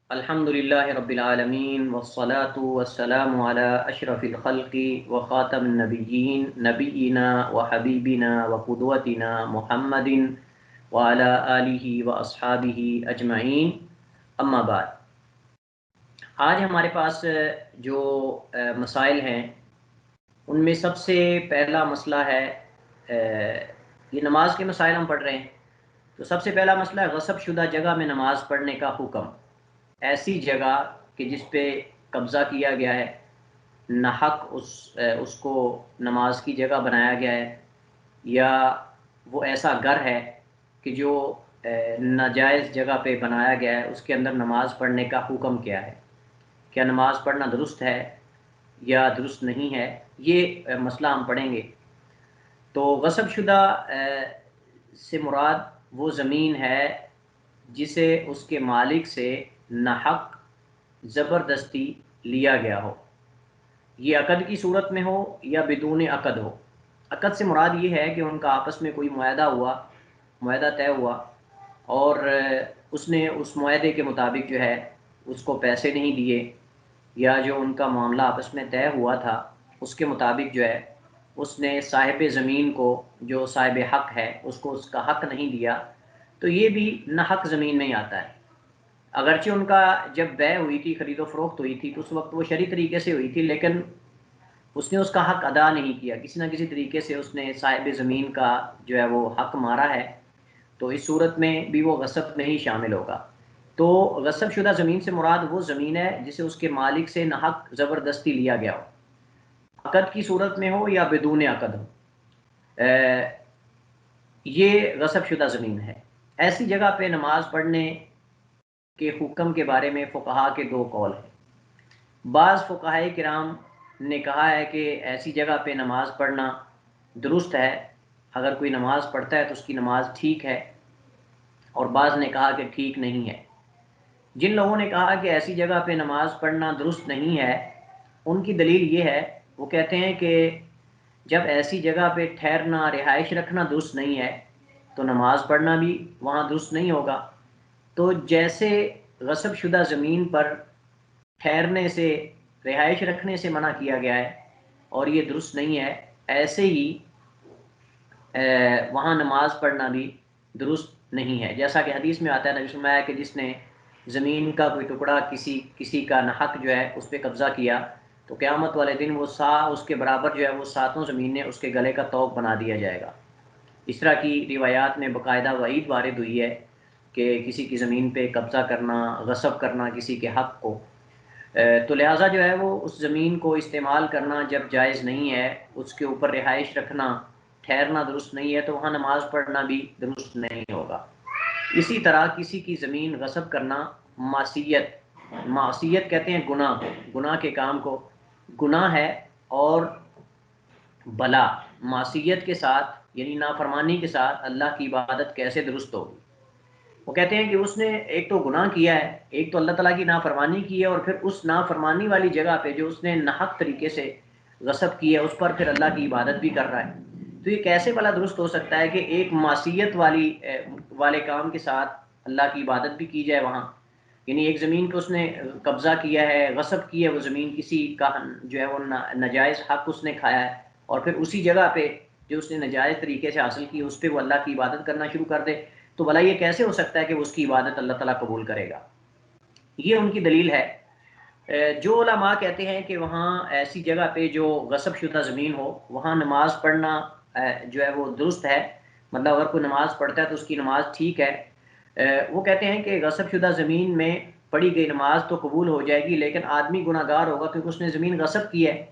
الحمدللہ رب العالمین والصلاة والسلام علی اشرف الخلق وخاتم النبیین نبینا وحبیبنا وقدوتنا محمد وعلی آلہ واصحابہ اجمعین، اما بعد۔ آج ہمارے پاس جو مسائل ہیں ان میں سب سے پہلا مسئلہ ہے، یہ نماز کے مسائل ہم پڑھ رہے ہیں، تو سب سے پہلا مسئلہ ہے غصب شدہ جگہ میں نماز پڑھنے کا حکم۔ ایسی جگہ کہ جس پہ قبضہ کیا گیا ہے، ناحق اس کو نماز کی جگہ بنایا گیا ہے، یا وہ ایسا گھر ہے کہ جو ناجائز جگہ پہ بنایا گیا ہے، اس کے اندر نماز پڑھنے کا حکم کیا ہے، کیا نماز پڑھنا درست ہے یا درست نہیں ہے، یہ مسئلہ ہم پڑھیں گے۔ تو غصب شدہ سے مراد وہ زمین ہے جسے اس کے مالک سے ناحق زبردستی لیا گیا ہو، یہ عقد کی صورت میں ہو یا بدون عقد ہو۔ عقد سے مراد یہ ہے کہ ان کا آپس میں کوئی معاہدہ ہوا، معاہدہ طے ہوا، اور اس نے اس معاہدے کے مطابق جو ہے اس کو پیسے نہیں دیے، یا جو ان کا معاملہ آپس میں طے ہوا تھا اس کے مطابق جو ہے اس نے صاحب زمین کو، جو صاحب حق ہے، اس کو اس کا حق نہیں دیا، تو یہ بھی ناحق زمین میں ہی آتا ہے۔ اگرچہ ان کا جب بیع ہوئی تھی، خرید و فروخت ہوئی تھی، تو اس وقت وہ شرعی طریقے سے ہوئی تھی، لیکن اس نے اس کا حق ادا نہیں کیا، کسی نہ کسی طریقے سے اس نے صاحب زمین کا جو ہے وہ حق مارا ہے، تو اس صورت میں بھی وہ غصب میں ہی شامل ہوگا۔ تو غصب شدہ زمین سے مراد وہ زمین ہے جسے اس کے مالک سے ناحق زبردستی لیا گیا ہو، عقد کی صورت میں ہو یا بدون عقد ہو، یہ غصب شدہ زمین ہے۔ ایسی جگہ پہ نماز پڑھنے کے حکم کے بارے میں فقہا کے دو قول ہیں۔ بعض فقہائے کرام نے کہا ہے کہ ایسی جگہ پہ نماز پڑھنا درست ہے، اگر کوئی نماز پڑھتا ہے تو اس کی نماز ٹھیک ہے، اور بعض نے کہا کہ ٹھیک نہیں ہے۔ جن لوگوں نے کہا کہ ایسی جگہ پہ نماز پڑھنا درست نہیں ہے، ان کی دلیل یہ ہے، وہ کہتے ہیں کہ جب ایسی جگہ پہ ٹھہرنا، رہائش رکھنا درست نہیں ہے تو نماز پڑھنا بھی وہاں درست نہیں ہوگا۔ تو جیسے غصب شدہ زمین پر ٹھہرنے سے، رہائش رکھنے سے منع کیا گیا ہے اور یہ درست نہیں ہے، ایسے ہی وہاں نماز پڑھنا بھی درست نہیں ہے۔ جیسا کہ حدیث میں آتا ہے، نبی صلی اللہ علیہ وسلم کہ جس نے زمین کا کوئی ٹکڑا کسی کا ناحق جو ہے اس پہ قبضہ کیا، تو قیامت والے دن وہ اس کے برابر جو ہے وہ ساتوں زمینیں اس کے گلے کا طوق بنا دیا جائے گا۔ اس طرح کی روایات میں باقاعدہ وعید وارد ہوئی ہے کہ کسی کی زمین پہ قبضہ کرنا، غصب کرنا کسی کے حق کو، تو لہٰذا جو ہے وہ اس زمین کو استعمال کرنا جب جائز نہیں ہے، اس کے اوپر رہائش رکھنا، ٹھہرنا درست نہیں ہے، تو وہاں نماز پڑھنا بھی درست نہیں ہوگا۔ اسی طرح کسی کی زمین غصب کرنا معصیت کہتے ہیں گناہ کے کام کو، گناہ ہے، اور بلا معصیت کے ساتھ یعنی نافرمانی کے ساتھ اللہ کی عبادت کیسے درست ہوگی؟ وہ کہتے ہیں کہ اس نے ایک تو گناہ کیا ہے، ایک تو اللہ تعالیٰ کی نافرمانی کی ہے، اور پھر اس نافرمانی والی جگہ پہ جو اس نے ناحق طریقے سے غصب کی ہے اس پر پھر اللہ کی عبادت بھی کر رہا ہے۔ تو یہ کیسے بھلا درست ہو سکتا ہے کہ ایک معصیت والے کام کے ساتھ اللہ کی عبادت بھی کی جائے وہاں؟ یعنی ایک زمین کو اس نے قبضہ کیا ہے، غصب کی ہے، وہ زمین کسی کا جو ہے وہ ناجائز حق اس نے کھایا ہے، اور پھر اسی جگہ پہ جو اس نے ناجائز طریقے سے حاصل کی اس پہ وہ اللہ کی عبادت کرنا شروع کر دے، تو بھلا یہ کیسے ہو سکتا ہے کہ اس کی عبادت اللہ تعالیٰ قبول کرے گا؟ یہ ان کی دلیل ہے۔ جو علماء کہتے ہیں کہ وہاں ایسی جگہ پہ جو غصب شدہ زمین ہو وہاں نماز پڑھنا جو ہے وہ درست ہے، مطلب اگر کوئی نماز پڑھتا ہے تو اس کی نماز ٹھیک ہے۔ وہ کہتے ہیں کہ غصب شدہ زمین میں پڑھی گئی نماز تو قبول ہو جائے گی، لیکن آدمی گناہ گار ہوگا کیونکہ اس نے زمین غصب کی ہے،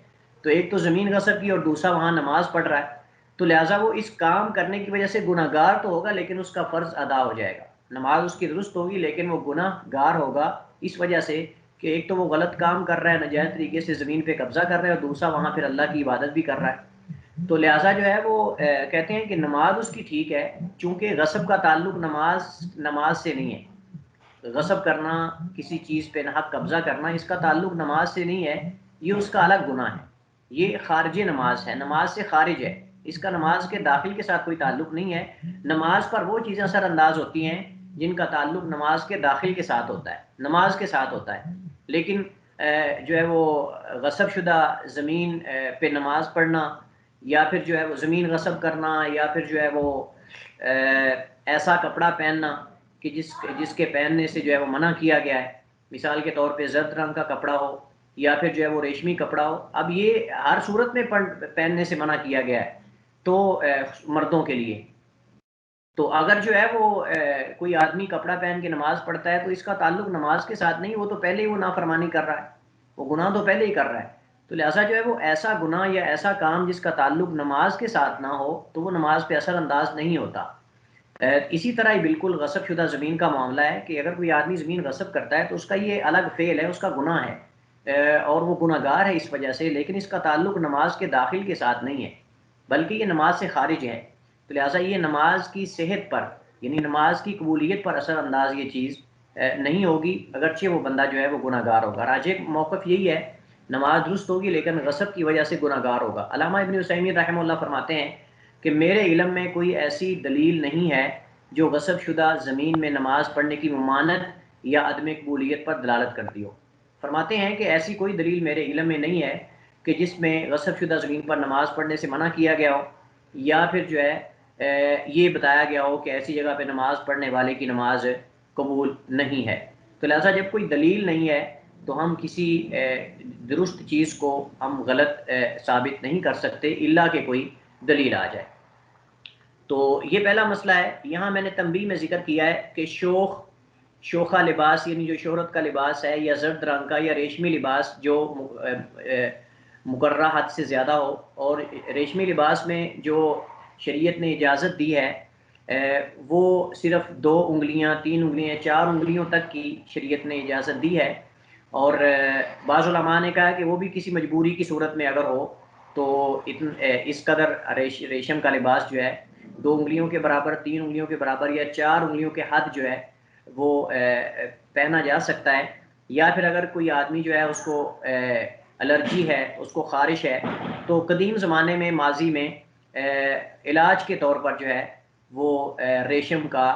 تو ایک تو زمین غصب کی اور دوسرا وہاں نماز پڑھ رہا ہے، تو لہٰذا وہ اس کام کرنے کی وجہ سے گناہ گار تو ہوگا لیکن اس کا فرض ادا ہو جائے گا، نماز اس کی درست ہوگی لیکن وہ گناہ گار ہوگا اس وجہ سے کہ ایک تو وہ غلط کام کر رہا ہے، ناجائز طریقے سے زمین پہ قبضہ کر رہا ہے، اور دوسرا وہاں پھر اللہ کی عبادت بھی کر رہا ہے۔ تو لہٰذا جو ہے وہ کہتے ہیں کہ نماز اس کی ٹھیک ہے، چونکہ غصب کا تعلق نماز سے نہیں ہے۔ غصب کرنا، کسی چیز پہ ناحق قبضہ کرنا، اس کا تعلق نماز سے نہیں ہے، یہ اس کا الگ گناہ ہے، یہ خارج نماز ہے، نماز سے خارج ہے، اس کا نماز کے داخل کے ساتھ کوئی تعلق نہیں ہے۔ نماز پر وہ چیزیں اثر انداز ہوتی ہیں جن کا تعلق نماز کے داخل کے ساتھ ہوتا ہے، نماز کے ساتھ ہوتا ہے، لیکن جو ہے وہ غصب شدہ زمین پہ نماز پڑھنا، یا پھر جو ہے وہ زمین غصب کرنا، یا پھر جو ہے وہ ایسا کپڑا پہننا کہ جس کے پہننے سے جو ہے وہ منع کیا گیا ہے، مثال کے طور پہ زرد رنگ کا کپڑا ہو یا پھر جو ہے وہ ریشمی کپڑا ہو، اب یہ ہر صورت میں پہننے سے منع کیا گیا ہے تو مردوں کے لیے، تو اگر جو ہے وہ کوئی آدمی کپڑا پہن کے نماز پڑھتا ہے تو اس کا تعلق نماز کے ساتھ نہیں، وہ تو پہلے ہی وہ نافرمانی کر رہا ہے، وہ گناہ تو پہلے ہی کر رہا ہے، تو لہٰذا جو ہے وہ ایسا گناہ یا ایسا کام جس کا تعلق نماز کے ساتھ نہ ہو تو وہ نماز پہ اثر انداز نہیں ہوتا۔ اسی طرح ہی بالکل غصب شدہ زمین کا معاملہ ہے کہ اگر کوئی آدمی زمین غصب کرتا ہے تو اس کا یہ الگ فعل ہے، اس کا گناہ ہے اور وہ گناہ گار ہے اس وجہ سے، لیکن اس کا تعلق نماز کے داخل کے ساتھ نہیں ہے بلکہ یہ نماز سے خارج ہے، تو لہٰذا یہ نماز کی صحت پر یعنی نماز کی قبولیت پر اثر انداز یہ چیز نہیں ہوگی، اگرچہ وہ بندہ جو ہے وہ گناہ گار ہوگا۔ راجح موقف یہی ہے، نماز درست ہوگی لیکن غصب کی وجہ سے گناہ گار ہوگا۔ علامہ ابن عثیمین رحمہ اللہ فرماتے ہیں کہ میرے علم میں کوئی ایسی دلیل نہیں ہے جو غصب شدہ زمین میں نماز پڑھنے کی ممانعت یا عدم قبولیت پر دلالت کرتی ہو۔ فرماتے ہیں کہ ایسی کوئی دلیل میرے علم میں نہیں ہے کہ جس میں غصب شدہ زمین پر نماز پڑھنے سے منع کیا گیا ہو یا پھر جو ہے یہ بتایا گیا ہو کہ ایسی جگہ پہ نماز پڑھنے والے کی نماز قبول نہیں ہے، تو لہٰذا جب کوئی دلیل نہیں ہے تو ہم کسی درست چیز کو ہم غلط ثابت نہیں کر سکتے الا کہ کوئی دلیل آ جائے۔ تو یہ پہلا مسئلہ ہے۔ یہاں میں نے تنبیہ میں ذکر کیا ہے کہ شوخہ لباس یعنی جو شہرت کا لباس ہے، یا زرد رنگ کا یا ریشمی لباس جو مقررہ حد سے زیادہ ہو، اور ریشمی لباس میں جو شریعت نے اجازت دی ہے وہ صرف 2 انگلیاں 3 انگلیاں 4 انگلیوں تک کی شریعت نے اجازت دی ہے، اور بعض علماء نے کہا کہ وہ بھی کسی مجبوری کی صورت میں اگر ہو تو اس قدر ریشم کا لباس جو ہے 2 انگلیوں کے برابر 3 انگلیوں کے برابر یا 4 انگلیوں کے حد جو ہے وہ پہنا جا سکتا ہے، یا پھر اگر کوئی آدمی جو ہے اس کو الرجی ہے، اس کو خارش ہے، تو قدیم زمانے میں ماضی میں علاج کے طور پر جو ہے وہ ریشم کا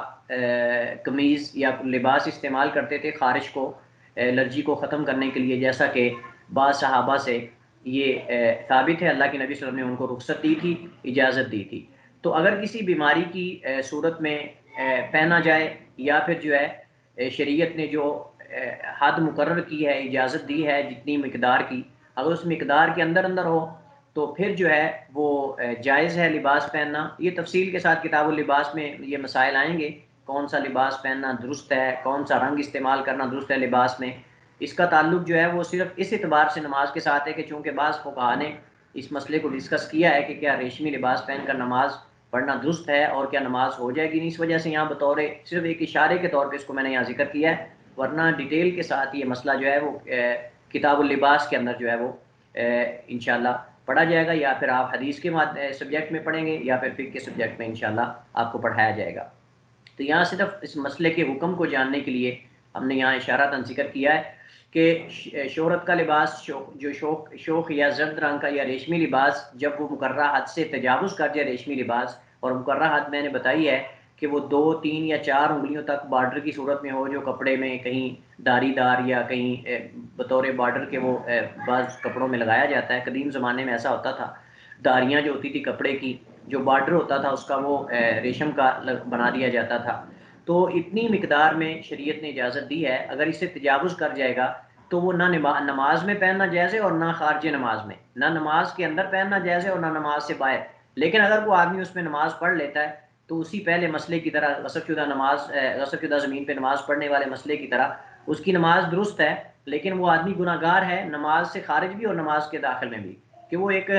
قمیض یا لباس استعمال کرتے تھے خارش کو الرجی کو ختم کرنے کے لیے، جیسا کہ بعض صحابہ سے یہ ثابت ہے، اللہ کے نبی صلی اللہ علیہ وسلم نے ان کو رخصت دی تھی، اجازت دی تھی۔ تو اگر کسی بیماری کی صورت میں پہنا جائے یا پھر جو ہے شریعت نے جو حد مقرر کی ہے، اجازت دی ہے جتنی مقدار کی، اگر اس مقدار کے اندر ہو تو پھر جو ہے وہ جائز ہے لباس پہننا۔ یہ تفصیل کے ساتھ کتاب اللباس میں یہ مسائل آئیں گے، کون سا لباس پہننا درست ہے، کون سا رنگ استعمال کرنا درست ہے لباس میں۔ اس کا تعلق جو ہے وہ صرف اس اعتبار سے نماز کے ساتھ ہے کہ چونکہ بعض فقہاء نے اس مسئلے کو ڈسکس کیا ہے کہ کیا ریشمی لباس پہن کر نماز پڑھنا درست ہے اور کیا نماز ہو جائے گی نہیں، اس وجہ سے یہاں بطور صرف ایک اشارے کے طور پہ اس کو میں نے یہاں ذکر کیا ہے، ورنہ ڈیٹیل کے ساتھ یہ مسئلہ جو ہے وہ کتاب اللباس کے اندر جو ہے وہ انشاءاللہ پڑھا جائے گا، یا پھر آپ حدیث کے سبجیکٹ میں پڑھیں گے یا پھر فقہ کے سبجیکٹ میں انشاءاللہ آپ کو پڑھایا جائے گا۔ تو یہاں صرف اس مسئلے کے حکم کو جاننے کے لیے ہم نے یہاں اشارتاً ذکر کیا ہے کہ شہرت کا لباس جو شوخ یا زرد رنگ کا یا ریشمی لباس جب وہ مقررہ حد سے تجاوز کر جائے ریشمی لباس، اور مقررہ حد میں نے بتائی ہے کہ وہ 2 3 یا 4 انگلیوں تک بارڈر کی صورت میں ہو، جو کپڑے میں کہیں داری دار یا کہیں بطور بارڈر کے وہ بعض کپڑوں میں لگایا جاتا ہے، قدیم زمانے میں ایسا ہوتا تھا، داریاں جو ہوتی تھی کپڑے کی، جو بارڈر ہوتا تھا اس کا وہ ریشم کا بنا دیا جاتا تھا، تو اتنی مقدار میں شریعت نے اجازت دی ہے، اگر اسے تجاوز کر جائے گا تو وہ نہ نماز میں پہننا جائز ہے اور نہ خارج نماز میں، نہ نماز کے اندر پہننا جائز ہے اور نہ نماز سے باہر، لیکن اگر وہ آدمی اس میں نماز پڑھ لیتا ہے تو اسی پہلے مسئلے کی طرح غصب شدہ زمین پہ نماز پڑھنے والے مسئلے کی طرح اس کی نماز درست ہے، لیکن وہ آدمی گناہ گار ہے نماز سے خارج بھی اور نماز کے داخل میں بھی، کہ وہ ایک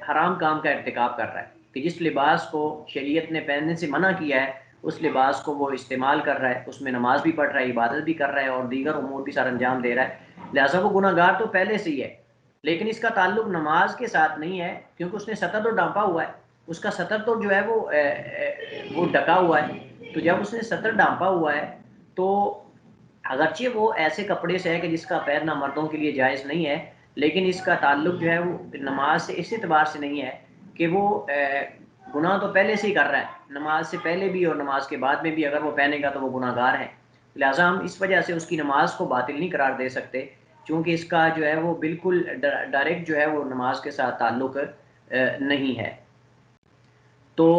حرام کام کا ارتکاب کر رہا ہے، کہ جس لباس کو شریعت نے پہننے سے منع کیا ہے اس لباس کو وہ استعمال کر رہا ہے، اس میں نماز بھی پڑھ رہا ہے، عبادت بھی کر رہا ہے اور دیگر امور بھی سر انجام دے رہا ہے، لہٰذا وہ گناہ گار تو پہلے سے ہی ہے، لیکن اس کا تعلق نماز کے ساتھ نہیں ہے، کیونکہ اس نے سطر تو ڈھانپا ہوا ہے، اس کا سطر تو جو ہے وہ ڈکا ہوا ہے، تو جب اس نے سطر ڈھانپا ہوا ہے تو اگرچہ وہ ایسے کپڑے سے ہے کہ جس کا پہننا مردوں کے لیے جائز نہیں ہے، لیکن اس کا تعلق جو ہے وہ نماز سے اس اعتبار سے نہیں ہے کہ وہ گناہ تو پہلے سے ہی کر رہا ہے، نماز سے پہلے بھی اور نماز کے بعد میں بھی اگر وہ پہنے گا تو وہ گناہ گار ہے، لہٰذا ہم اس وجہ سے اس کی نماز کو باطل نہیں قرار دے سکتے، چونکہ اس کا جو ہے وہ بالکل ڈائریکٹ جو ہے وہ نماز کے ساتھ تعلق نہیں ہے۔ تو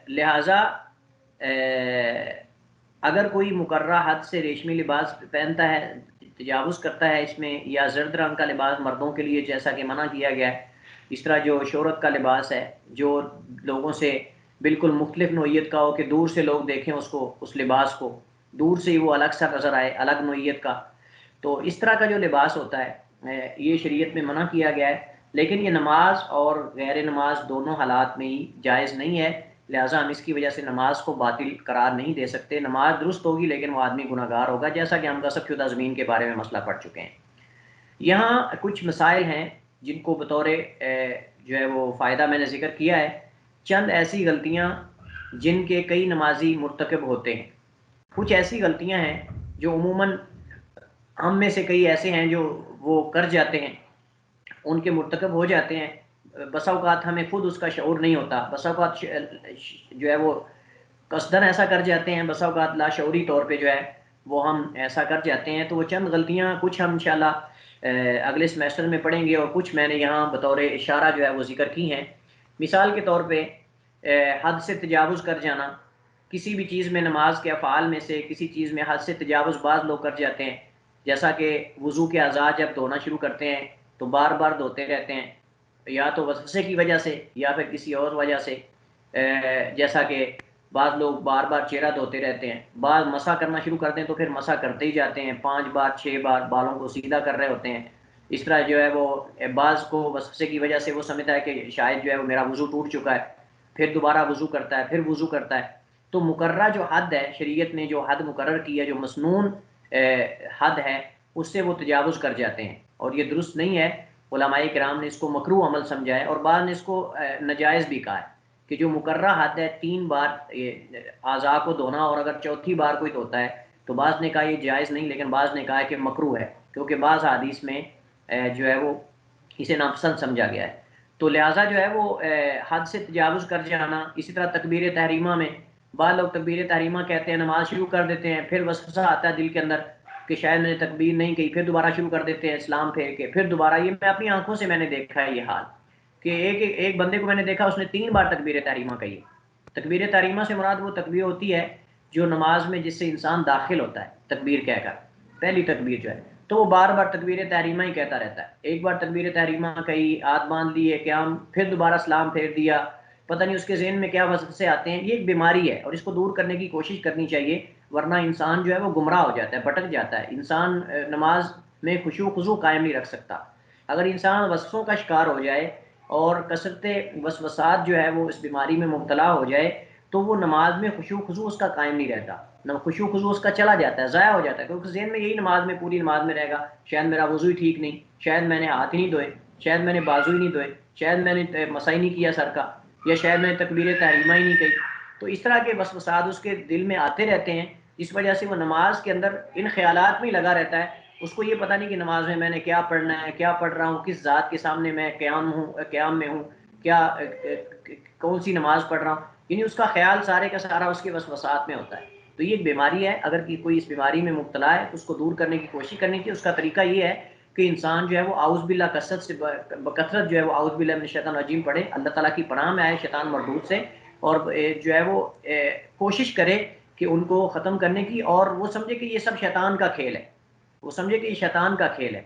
لہٰذا اگر کوئی مقررہ حد سے ریشمی لباس پہنتا ہے، تجاوز کرتا ہے اس میں، یا زرد رنگ کا لباس مردوں کے لیے جیسا کہ منع کیا گیا ہے، اس طرح جو شہرت کا لباس ہے جو لوگوں سے بالکل مختلف نوعیت کا ہو کہ دور سے لوگ دیکھیں اس کو، اس لباس کو دور سے ہی وہ الگ سا نظر آئے، الگ نوعیت کا، تو اس طرح کا جو لباس ہوتا ہے یہ شریعت میں منع کیا گیا ہے، لیکن یہ نماز اور غیر نماز دونوں حالات میں ہی جائز نہیں ہے، لہٰذا ہم اس کی وجہ سے نماز کو باطل قرار نہیں دے سکتے۔ نماز درست ہوگی لیکن وہ آدمی گناہ گار ہوگا، جیسا کہ ہم غصب شدہ زمین کے بارے میں مسئلہ پڑھ چکے ہیں۔ یہاں کچھ مسائل ہیں جن کو بطور جو ہے وہ فائدہ میں نے ذکر کیا ہے، چند ایسی غلطیاں جن کے کئی نمازی مرتکب ہوتے ہیں۔ کچھ ایسی غلطیاں ہیں جو عموماً ہم میں سے کئی ایسے ہیں جو وہ کر جاتے ہیں، ان کے مرتکب ہو جاتے ہیں، بسا اوقات ہمیں خود اس کا شعور نہیں ہوتا، بسا اوقات جو ہے وہ قصدن ایسا کر جاتے ہیں، بسا اوقات لاشعوری طور پہ جو ہے وہ ہم ایسا کر جاتے ہیں۔ تو وہ چند غلطیاں کچھ ہم انشاءاللہ اگلے سمیسٹر میں پڑھیں گے، اور کچھ میں نے یہاں بطور اشارہ جو ہے وہ ذکر کی ہیں۔ مثال کے طور پہ حد سے تجاوز کر جانا، کسی بھی چیز میں نماز کے افعال میں سے کسی چیز میں حد سے تجاوز بعض لوگ کر جاتے ہیں، جیسا کہ وضو کے اعضاء جب دھونا شروع کرتے ہیں تو بار بار دھوتے رہتے ہیں، یا تو وسوسے کی وجہ سے یا پھر کسی اور وجہ سے، جیسا کہ بعض لوگ بار بار چہرہ دھوتے رہتے ہیں، بعض مسح کرنا شروع کرتے ہیں تو پھر مسح کرتے ہی جاتے ہیں، 5 بار 6 بار بالوں کو سیدھا کر رہے ہوتے ہیں۔ اس طرح جو ہے وہ بعض کو وسوسے کی وجہ سے وہ سمجھتا ہے کہ شاید جو ہے وہ میرا وضو ٹوٹ چکا ہے، پھر دوبارہ وضو کرتا ہے، پھر وضو کرتا ہے۔ تو مقررہ جو حد ہے، شریعت نے جو حد مقرر کی ہے، جو مسنون حد ہے، اس سے وہ تجاوز کر جاتے ہیں، اور یہ درست نہیں ہے۔ علماء کرام نے اس کو مکروہ عمل سمجھا ہے، اور بعض نے اس کو ناجائز بھی کہا ہے کہ جو مقررہ حد ہے 3 بار اعضاء کو دھونا، اور اگر چوتھی بار کوئی دھوتا ہے تو بعض نے کہا یہ جائز نہیں، لیکن بعض نے کہا کہ مکروہ ہے، کیونکہ بعض حدیث میں جو ہے وہ اسے ناپسند سمجھا گیا ہے۔ تو لہٰذا جو ہے وہ حد سے تجاوز کر جانا۔ اسی طرح تکبیر تحریمہ میں بعض لوگ تکبیر تحریمہ کہتے ہیں، نماز شروع کر دیتے ہیں، پھر وسوسہ آتا ہے دل کے اندر کہ شاید میں نے تکبیر نہیں کی، پھر دوبارہ شروع کر دیتے ہیں اسلام پھیر کے، پھر دوبارہ۔ یہ میں اپنی آنکھوں سے میں نے دیکھا ہے یہ حال، کہ ایک بندے کو میں نے دیکھا اس نے 3 بار تکبیر تحریمہ کہی۔ تکبیر تحریمہ سے مراد وہ تکبیر ہوتی ہے جو نماز میں جس سے انسان داخل ہوتا ہے تکبیر کہہ کر، پہلی تکبیر جو ہے، تو وہ بار بار تکبیر تحریمہ ہی کہتا رہتا ہے۔ ایک بار تکبیر تحریمہ کہی، ہاتھ باندھ لیے قیام، پھر دوبارہ سلام پھیر دیا، پتہ نہیں اس کے ذہن میں کیا وسوسے آتے ہیں۔ یہ ایک بیماری ہے اور اس کو دور کرنے کی کوشش کرنی چاہیے، ورنہ انسان جو ہے وہ گمراہ ہو جاتا ہے، بھٹک جاتا ہے، انسان نماز میں خشوع و خضوع قائم نہیں رکھ سکتا۔ اگر انسان وسوسوں کا شکار ہو جائے اور کثرت وسوسات جو ہے وہ اس بیماری میں مبتلا ہو جائے تو وہ نماز میں خشوع و خضوع اس کا قائم نہیں رہتا، خشوع و خضوع اس کا چلا جاتا ہے، ضائع ہو جاتا ہے، کیونکہ ذہن میں یہی نماز میں پوری نماز میں رہے گا، شاید میرا وضو ہی ٹھیک نہیں، شاید میں نے ہاتھ ہی نہیں دھوئے، شاید میں نے بازو ہی نہیں دھوئے، شاید میں نے مسح ہی نہیں کیا سر کا، یا شاید میں نے تکبیر تحریمہ ہی نہیں کہی۔ تو اس طرح کے وسوسات اس کے دل میں آتے رہتے ہیں، اس وجہ سے وہ نماز کے اندر ان خیالات میں لگا رہتا ہے، اس کو یہ پتہ نہیں کہ نماز میں نے کیا پڑھنا ہے، کیا پڑھ رہا ہوں، کس ذات کے سامنے میں قیام میں ہوں، کیا کون سی نماز پڑھ رہا ہوں، یعنی اس کا خیال سارے کا سارا اس کے وسوسات میں ہوتا ہے۔ تو یہ ایک بیماری ہے، اگر کوئی اس بیماری میں مبتلا ہے تو اس کو دور کرنے کی کوشش کرنی چاہیے۔ اس کا طریقہ یہ ہے کہ انسان جو ہے وہ اعوذ باللہ بکثرت جو ہے وہ اعوذ باللہ من الشیطان الرجیم پڑھے، اللہ تعالیٰ کی پناہ میں آئے شیطان مردود سے، اور جو ہے وہ کوشش کرے کہ ان کو ختم کرنے کی، اور وہ سمجھے کہ یہ سب شیطان کا کھیل ہے، وہ سمجھے کہ یہ شیطان کا کھیل ہے،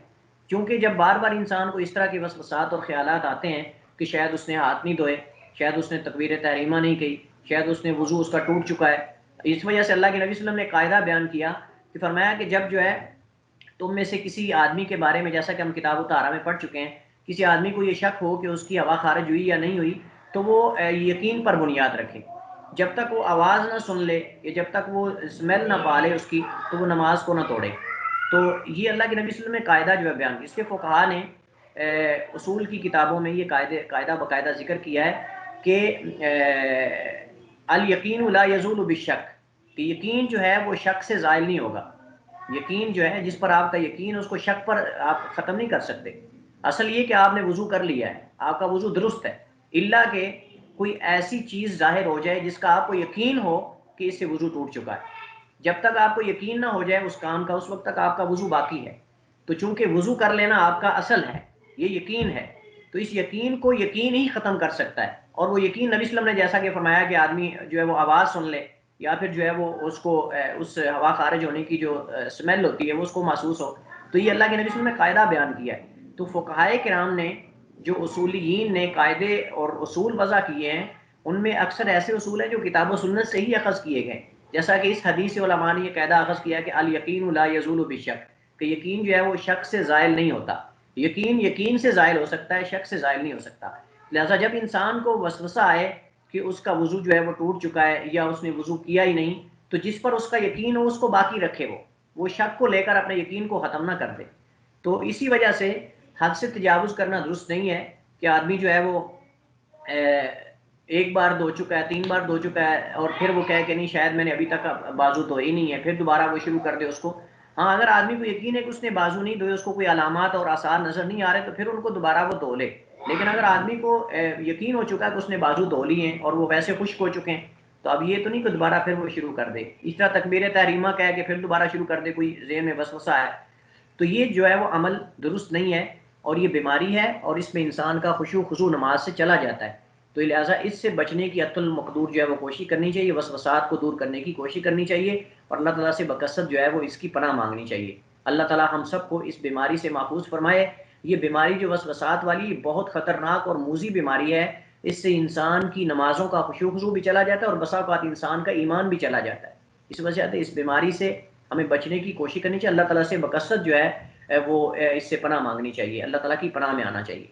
کیونکہ جب بار بار انسان کو اس طرح کے وسوسات اور خیالات آتے ہیں کہ شاید اس نے ہاتھ نہیں دھوئے، شاید اس نے تکبیر تحریمہ نہیں کی، شاید اس نے وضو اس کا ٹوٹ چکا ہے، اس وجہ سے اللہ کے نبی صلی اللہ علیہ وسلم نے قاعدہ بیان کیا کہ فرمایا کہ جب جو ہے تم میں سے کسی آدمی کے بارے میں، جیسا کہ ہم کتاب الطہارہ میں پڑھ چکے ہیں، کسی آدمی کو یہ شک ہو کہ اس کی ہوا خارج ہوئی یا نہیں ہوئی، تو وہ یقین پر بنیاد رکھے، جب تک وہ آواز نہ سن لے یا جب تک وہ اسمیل نہ پا لے اس کی، تو وہ نماز کو نہ توڑے۔ تو یہ اللہ کے نبی صلی اللہ علیہ وسلم نے قاعدہ جو ہے بیان کیا، اس کے فقہاء نے اصول کی کتابوں میں یہ قاعدہ باقاعدہ ذکر کیا ہے کہ الیقین لا یزول بالشک، کہ یقین جو ہے وہ شک سے زائل نہیں ہوگا، یقین جو ہے جس پر آپ کا یقین اس کو شک پر آپ ختم نہیں کر سکتے۔ اصل یہ کہ آپ نے وضو کر لیا ہے، آپ کا وضو درست ہے، الا کہ کوئی ایسی چیز ظاہر ہو جائے جس کا آپ کو یقین ہو کہ اس سے وضو ٹوٹ چکا ہے. جب تک آپ کو یقین نہ ہو جائے اس کام کا، اس وقت تک آپ کا وضو باقی ہے. تو چونکہ وضو کر لینا آپ کا اصل ہے، یہ یقین ہے، تو اس یقین کو یقین ہی ختم کر سکتا ہے. اور وہ یقین نبی صلی اللہ علیہ وسلم نے جیسا کہ فرمایا کہ آدمی جو ہے وہ آواز سن لے، یا پھر جو ہے وہ اس کو اس ہوا خارج ہونے کی جو اسمیل ہوتی ہے وہ اس کو محسوس ہو، تو یہ اللہ کے نبی صلی اللہ علیہ وسلم نے قاعدہ بیان کیا ہے. تو فقہائے کرام نے، جو اصولیین نے قاعدے اور اصول وضع کیے ہیں، ان میں اکثر ایسے اصول ہیں جو کتاب و سنت سے ہی اخذ کیے گئے. جیسا کہ اس حدیث علماء نے یہ قاعدہ اخذ کیا کہ الیقین لا یزول بالشک، کہ یقین جو ہے وہ شک سے زائل نہیں ہوتا. یقین یقین سے زائل ہو سکتا ہے، شک سے زائل نہیں ہو سکتا. لہذا جب انسان کو وسوسہ آئے کہ اس کا وضو جو ہے وہ ٹوٹ چکا ہے یا اس نے وضو کیا ہی نہیں، تو جس پر اس کا یقین ہو اس کو باقی رکھے، وہ شک کو لے کر اپنے یقین کو ختم نہ کر دے. تو اسی وجہ سے حد سے تجاوز کرنا درست نہیں ہے کہ آدمی جو ہے وہ ایک بار دھو چکا ہے، 3 بار دھو چکا ہے، اور پھر وہ کہے کہ نہیں شاید میں نے ابھی تک بازو دھوئی نہیں ہے، پھر دوبارہ وہ شروع کر دے اس کو. ہاں اگر آدمی کو یقین ہے کہ اس نے بازو نہیں دھوئے، اس کو کوئی علامات اور آثار نظر نہیں آ رہے، تو پھر ان کو دوبارہ وہ دھو لے. لیکن اگر آدمی کو یقین ہو چکا ہے کہ اس نے بازو دھو لی ہیں اور وہ ویسے خشک ہو چکے ہیں، تو اب یہ تو نہیں کہ دوبارہ پھر وہ شروع کر دے. اس طرح تکبیر تحریمہ کہہ کے پھر دوبارہ شروع کر دے، کوئی ذہن میں وسوسہ ہے، تو یہ جو ہے وہ عمل درست نہیں ہے، اور یہ بیماری ہے، اور اس میں انسان کا خشوع خضوع نماز سے چلا جاتا ہے. تو لہٰذا اس سے بچنے کی عت المقدور جو ہے وہ کوشش کرنی چاہیے، وسوسات کو دور کرنے کی کوشش کرنی چاہیے، اور اللہ تعالیٰ سے بکثرت جو ہے وہ اس کی پناہ مانگنی چاہیے. اللہ تعالیٰ ہم سب کو اس بیماری سے محفوظ فرمائے. یہ بیماری جو وسوسات والی بہت خطرناک اور موذی بیماری ہے. اس سے انسان کی نمازوں کا خشوع خضوع بھی چلا جاتا ہے، اور بسا اوقات انسان کا ایمان بھی چلا جاتا ہے. اس وجہ سے اس بیماری سے ہمیں بچنے کی کوشش کرنی چاہیے. اللہ تعالیٰ سے بکثرت جو ہے وہ اس سے پناہ مانگنی چاہیے، اللہ تعالیٰ کی پناہ میں آنا چاہیے.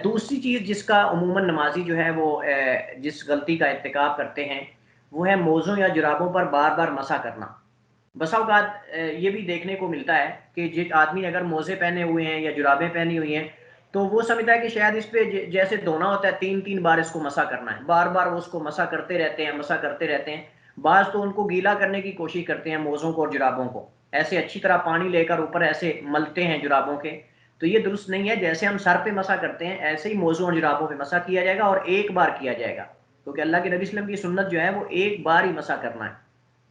دوسری چیز جس کا عموماً نمازی جو ہے وہ جس غلطی کا ارتکاب کرتے ہیں، وہ ہے موزوں یا جرابوں پر بار بار مسح کرنا. بسا اوقات یہ بھی دیکھنے کو ملتا ہے کہ جس آدمی اگر موزے پہنے ہوئے ہیں یا جرابیں پہنی ہوئی ہیں، تو وہ سمجھتا ہے کہ شاید اس پہ جیسے دھونا ہوتا ہے 3 بار اس کو مسح کرنا ہے، بار بار وہ اس کو مسح کرتے رہتے ہیں، مسح کرتے رہتے ہیں. بعض تو ان کو گیلا کرنے کی کوشش کرتے ہیں موزوں کو اور جرابوں کو، ایسے اچھی طرح پانی لے کر اوپر ایسے ملتے ہیں جرابوں کے. تو یہ درست نہیں ہے. جیسے ہم سر پہ مسح کرتے ہیں ایسے ہی موزوں اور جرابوں پہ مسح کیا جائے گا، اور ایک بار کیا جائے گا، کیونکہ اللہ کے نبی صلی اللہ علیہ وسلم کی سنت جو ہے وہ ایک بار ہی مسح کرنا ہے.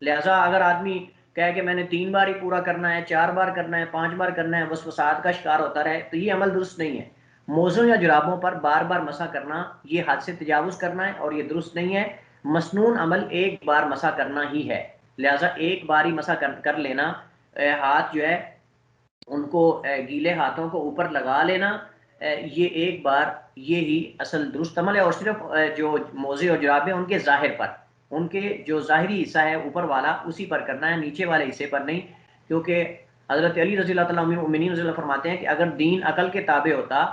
لہٰذا اگر آدمی کہے کہ میں نے 3 بار ہی پورا کرنا ہے، 4 بار کرنا ہے، 5 بار کرنا ہے، وسوسات کا شکار ہوتا رہے، تو یہ عمل درست نہیں ہے. موزوں یا جرابوں پر بار بار مسح کرنا یہ حد سے تجاوز کرنا ہے، اور یہ درست نہیں ہے. مسنون عمل ایک بار مسح کرنا ہی ہے. لہٰذا ایک بار ہی مسح کر لینا، ہاتھ جو ہے ان کو گیلے ہاتھوں کو اوپر لگا لینا، یہ ایک بار یہ ہی اصل درست عمل ہے. اور صرف جو موزے اور جرابیں ان کے ظاہر پر، ان کے جو ظاہری حصہ ہے اوپر والا اسی پر کرنا ہے، نیچے والے حصے پر نہیں. کیونکہ حضرت علی رضی اللہ تعالیٰ عنہ مومنین رضی اللہ فرماتے ہیں کہ اگر دین عقل کے تابع ہوتا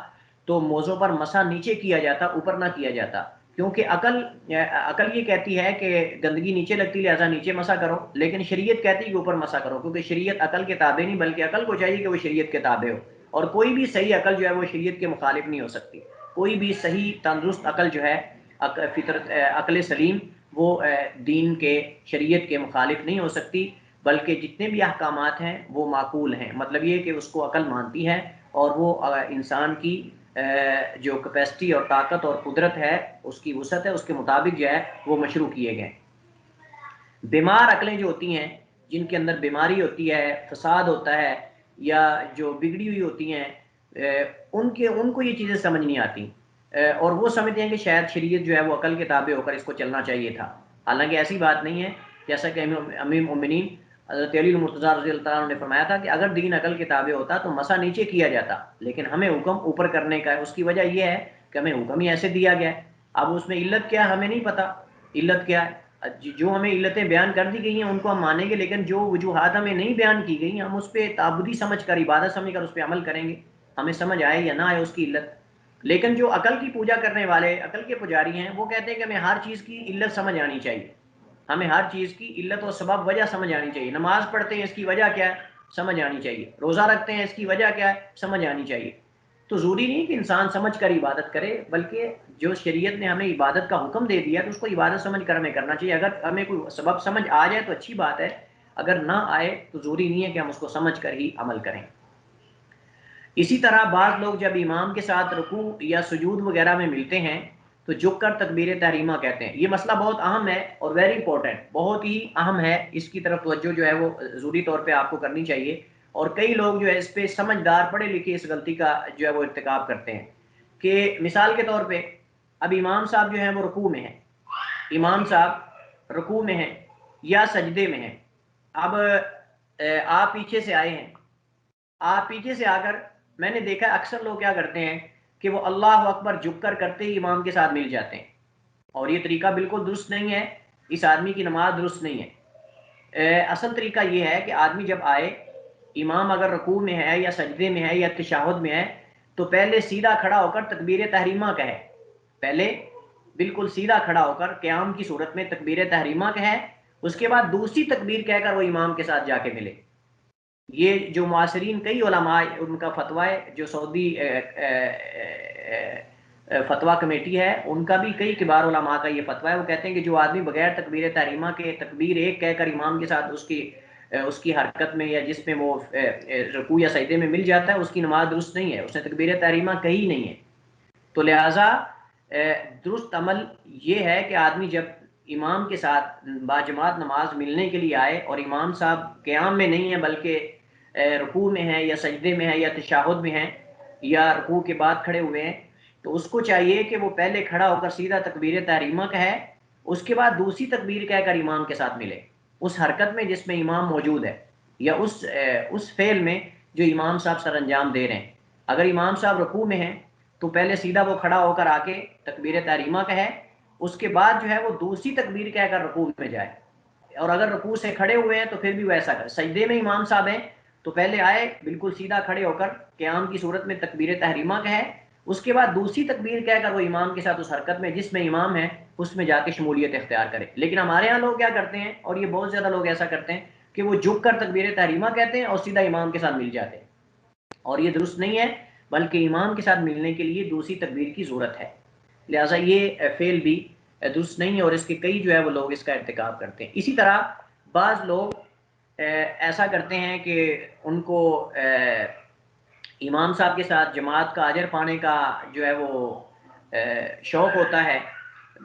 تو موزوں پر مسح نیچے کیا جاتا، اوپر نہ کیا جاتا. کیونکہ عقل یہ کہتی ہے کہ گندگی نیچے لگتی لہذا نیچے مسح کرو، لیکن شریعت کہتی ہے کہ اوپر مسح کرو، کیونکہ شریعت عقل کے تابع نہیں، بلکہ عقل کو چاہیے کہ وہ شریعت کے تابع ہو. اور کوئی بھی صحیح عقل جو ہے وہ شریعت کے مخالف نہیں ہو سکتی. کوئی بھی صحیح تندرست عقل جو ہے فطرت عقل سلیم، وہ دین کے شریعت کے مخالف نہیں ہو سکتی، بلکہ جتنے بھی احکامات ہیں وہ معقول ہیں. مطلب یہ کہ اس کو عقل مانتی ہے، اور وہ انسان کی جو کیپیسٹی اور طاقت اور قدرت ہے، اس کی وسعت ہے، اس کے مطابق جو ہے وہ مشروع کیے گئے. بیمار عقلیں جو ہوتی ہیں، جن کے اندر بیماری ہوتی ہے، فساد ہوتا ہے، یا جو بگڑی ہوئی ہوتی ہیں، ان کو یہ چیزیں سمجھ نہیں آتی، اور وہ سمجھتے ہیں کہ شاید شریعت جو ہے وہ عقل کے تابع ہو کر اس کو چلنا چاہیے تھا. حالانکہ ایسی بات نہیں ہے. جیسا کہ امیر المومنین حضرت علی المرتضیٰ رضی اللہ عنہ نے فرمایا تھا کہ اگر دین عقل کے تابع ہوتا تو مسح نیچے کیا جاتا، لیکن ہمیں حکم اوپر کرنے کا ہے. اس کی وجہ یہ ہے کہ ہمیں حکم ہی ایسے دیا گیا ہے. اب اس میں علت کیا ہے ہمیں نہیں پتا، علت کیا ہے. جو ہمیں علتیں بیان کر دی گئی ہیں ان کو ہم مانیں گے، لیکن جو وجوہات ہمیں نہیں بیان کی گئی ہم اس پہ تعبدی سمجھ کر، عبادت سمجھ کر اس پہ عمل کریں گے، ہمیں سمجھ آئے یا نہ آئے اس کی علت. لیکن جو عقل کی پوجا کرنے والے، عقل کے پجاری ہیں، وہ کہتے ہیں کہ ہمیں ہر چیز کی علت سمجھ آنی چاہیے، ہمیں ہر چیز کی علت و سبب وجہ سمجھ آنی چاہیے. نماز پڑھتے ہیں اس کی وجہ کیا ہے سمجھ آنی چاہیے، روزہ رکھتے ہیں اس کی وجہ کیا ہے سمجھ آنی چاہیے. تو ضروری نہیں کہ انسان سمجھ کر عبادت کرے، بلکہ جو شریعت نے ہمیں عبادت کا حکم دے دیا تو اس کو عبادت سمجھ کر ہمیں کرنا چاہیے. اگر ہمیں کوئی سبب سمجھ آ جائے تو اچھی بات ہے، اگر نہ آئے تو ضروری نہیں ہے کہ ہم اس کو سمجھ کر ہی عمل کریں. اسی طرح بعض لوگ جب امام کے ساتھ رکوع یا سجود وغیرہ میں ملتے ہیں تو جھک کر تکبیر تحریمہ کہتے ہیں۔ یہ مسئلہ بہت اہم ہے اور ویری امپورٹنٹ، بہت ہی اہم ہے، اس کی طرف توجہ جو ہے وہ ضروری طور پہ آپ کو کرنی چاہیے۔ اور کئی لوگ جو ہے اس پہ سمجھدار پڑھے لکھے اس غلطی کا جو ہے وہ ارتکاب کرتے ہیں کہ مثال کے طور پہ اب امام صاحب جو ہیں وہ رکوع میں ہیں، امام صاحب رکوع میں ہیں یا سجدے میں ہیں، اب آپ پیچھے سے آئے ہیں، آپ پیچھے سے آ کر میں نے دیکھا اکثر لوگ کیا کرتے ہیں کہ وہ اللہ اکبر جھک کر کرتے ہی امام کے ساتھ مل جاتے ہیں، اور یہ طریقہ بالکل درست نہیں ہے، اس آدمی کی نماز درست نہیں ہے۔ اصل طریقہ یہ ہے کہ آدمی جب آئے، امام اگر رکوع میں ہے یا سجدے میں ہے یا تشہد میں ہے تو پہلے سیدھا کھڑا ہو کر تکبیر تحریمہ کہے، پہلے بالکل سیدھا کھڑا ہو کر قیام کی صورت میں تکبیر تحریمہ کہے، اس کے بعد دوسری تکبیر کہہ کر وہ امام کے ساتھ جا کے ملے۔ یہ جو معاصرین کئی علماء ان کا فتویٰ ہے، جو سعودی فتویٰ کمیٹی ہے ان کا بھی کئی کبار علماء کا یہ فتویٰ ہے، وہ کہتے ہیں کہ جو آدمی بغیر تکبیر تحریمہ کے تکبیر ایک کہہ کر امام کے ساتھ اس کی حرکت میں یا جس میں وہ رکوع یا سجدے میں مل جاتا ہے، اس کی نماز درست نہیں ہے، اس نے تکبیر تحریمہ کہی نہیں ہے۔ تو لہٰذا درست عمل یہ ہے کہ آدمی جب امام کے ساتھ باجماعت نماز ملنے کے لیے آئے اور امام صاحب قیام میں نہیں ہے بلکہ رکوع میں ہے یا سجدے میں ہے یا تشہد میں ہے یا رکوع کے بعد کھڑے ہوئے ہیں، تو اس کو چاہیے کہ وہ پہلے کھڑا ہو کر سیدھا تکبیر تحریمہ کہے، اس کے بعد دوسری تکبیر کہہ کر امام کے ساتھ ملے اس حرکت میں جس میں امام موجود ہے یا اس فعل میں جو امام صاحب سر انجام دے رہے ہیں۔ اگر امام صاحب رکوع میں ہیں تو پہلے سیدھا وہ کھڑا ہو کر آ کے تکبیر تحریمہ کہے، اس کے بعد جو ہے وہ دوسری تکبیر کہہ کر رکوع میں جائے، اور اگر رکوع سے کھڑے ہوئے ہیں تو پھر بھی ویسا کرے۔ سجدے میں امام صاحب ہیں تو پہلے آئے بالکل سیدھا کھڑے ہو کر قیام کی صورت میں تکبیر تحریمہ کہے، اس کے بعد دوسری تکبیر کہہ کر وہ امام کے ساتھ اس حرکت میں جس میں امام ہے اس میں جا کے شمولیت اختیار کرے۔ لیکن ہمارے ہاں لوگ کیا کرتے ہیں، اور یہ بہت زیادہ لوگ ایسا کرتے ہیں کہ وہ جھک کر تکبیر تحریمہ کہتے ہیں اور سیدھا امام کے ساتھ مل جاتے ہیں، اور یہ درست نہیں ہے، بلکہ امام کے ساتھ ملنے کے لیے دوسری تکبیر کی ضرورت ہے۔ لہٰذا یہ فعل بھی درست نہیں ہے اور اس کے کئی جو ہے وہ لوگ اس کا ارتکاب کرتے ہیں۔ اسی طرح بعض لوگ ایسا کرتے ہیں کہ ان کو امام صاحب کے ساتھ جماعت کا اجر پانے کا جو ہے وہ شوق ہوتا ہے،